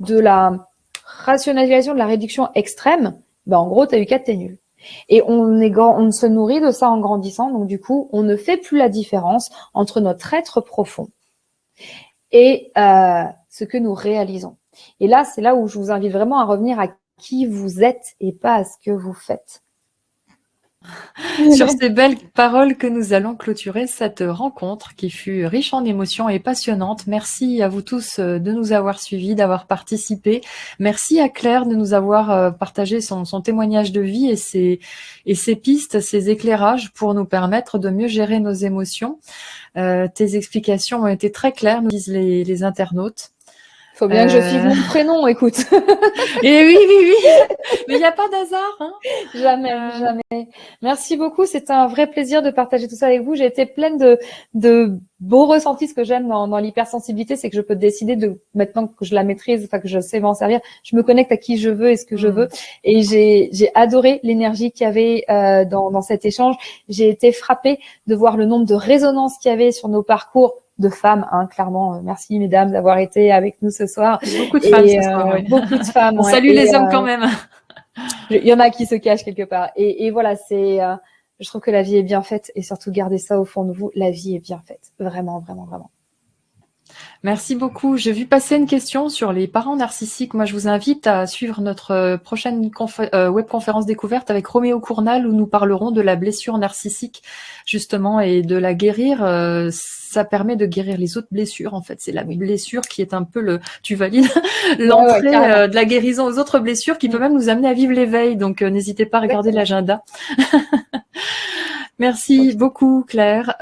de la rationalisation, de la réduction extrême, ben en gros, tu as eu 4, t'es nul. Et on se nourrit de ça en grandissant, donc du coup, on ne fait plus la différence entre notre être profond et ce que nous réalisons. Et là, c'est là où je vous invite vraiment à revenir à qui vous êtes et pas à ce que vous faites. Sur ces belles paroles que nous allons clôturer cette rencontre qui fut riche en émotions et passionnante. Merci à vous tous de nous avoir suivis, d'avoir participé. Merci à Claire de nous avoir partagé son témoignage de vie et ses pistes, ses éclairages pour nous permettre de mieux gérer nos émotions. Tes explications ont été très claires, nous disent les internautes. Faut bien que je suive mon prénom, écoute. Et oui. Mais il n'y a pas d'hasard, hein. Jamais. Merci beaucoup. C'était un vrai plaisir de partager tout ça avec vous. J'ai été pleine de beaux ressentis. Ce que j'aime dans l'hypersensibilité, c'est que je peux décider de, maintenant que je la maîtrise, enfin que je sais m'en servir, je me connecte à qui je veux et ce que je veux. Et j'ai adoré l'énergie qu'il y avait dans cet échange. J'ai été frappée de voir le nombre de résonances qu'il y avait sur nos parcours de femmes, hein, clairement. Merci mesdames d'avoir été avec nous ce soir. Beaucoup de femmes ce soir. Ouais. Beaucoup de femmes. On salue les hommes quand même. Il y en a qui se cachent quelque part. Et voilà, je trouve que la vie est bien faite et surtout gardez ça au fond de vous. La vie est bien faite. Vraiment. Merci beaucoup. J'ai vu passer une question sur les parents narcissiques. Moi, je vous invite à suivre notre prochaine webconférence découverte avec Roméo Cournal où nous parlerons de la blessure narcissique justement et de la guérir. Ça permet de guérir les autres blessures. En fait, c'est la blessure qui est un peu tu valides l'entrée de la guérison aux autres blessures qui peut même nous amener à vivre l'éveil. Donc, n'hésitez pas à regarder l'agenda. Merci beaucoup, Claire.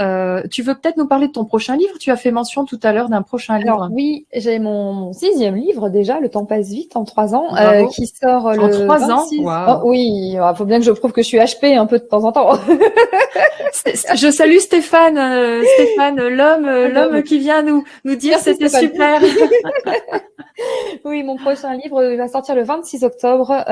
Tu veux peut-être nous parler de ton prochain livre? Tu as fait mention tout à l'heure d'un prochain livre. Alors, oui, j'ai mon 6e livre déjà, Le temps passe vite, en 3 ans, qui sort en le 3 26. Wow. Oh, oui, il faut bien que je prouve que je suis HP un peu de temps en temps. Je salue Stéphane, l'homme qui vient nous dire que c'était super. Oui, mon prochain livre va sortir le 26 octobre.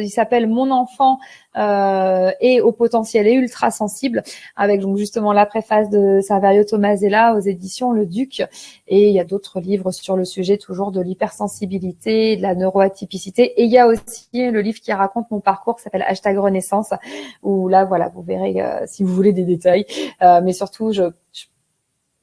Il s'appelle Mon enfant est au potentiel et ultra sensible, avec donc justement la préface de Saverio Tomasella aux éditions Le Duc. Et il y a d'autres livres sur le sujet, toujours de l'hypersensibilité, de la neuroatypicité. Et il y a aussi le livre qui raconte mon parcours, qui s'appelle #Renaissance, où là, voilà, vous verrez si vous voulez des détails. Mais surtout,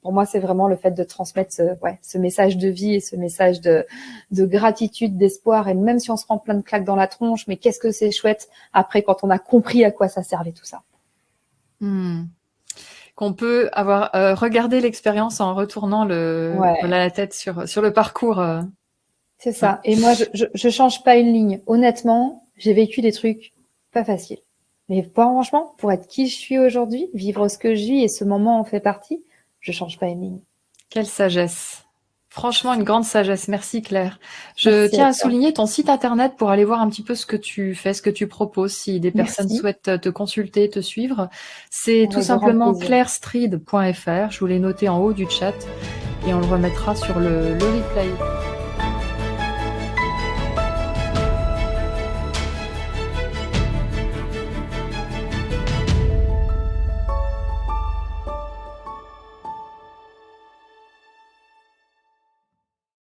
pour moi, c'est vraiment le fait de transmettre ce message de vie et ce message de gratitude, d'espoir. Et même si on se prend plein de claques dans la tronche, mais qu'est-ce que c'est chouette après quand on a compris à quoi ça servait tout ça. Qu'on peut avoir regardé l'expérience en retournant la tête sur le parcours. C'est ça. Et moi, je change pas une ligne. Honnêtement, j'ai vécu des trucs pas faciles. Mais franchement, pour être qui je suis aujourd'hui, vivre ce que je vis et ce moment en fait partie, je change pas une ligne. Quelle sagesse. Franchement, une grande sagesse. Merci Claire. Je tiens à souligner ton site internet pour aller voir un petit peu ce que tu fais, ce que tu proposes, si des personnes souhaitent te consulter, te suivre. C'est tout simplement clairestride.fr. Je vous l'ai noté en haut du chat et on le remettra sur le replay.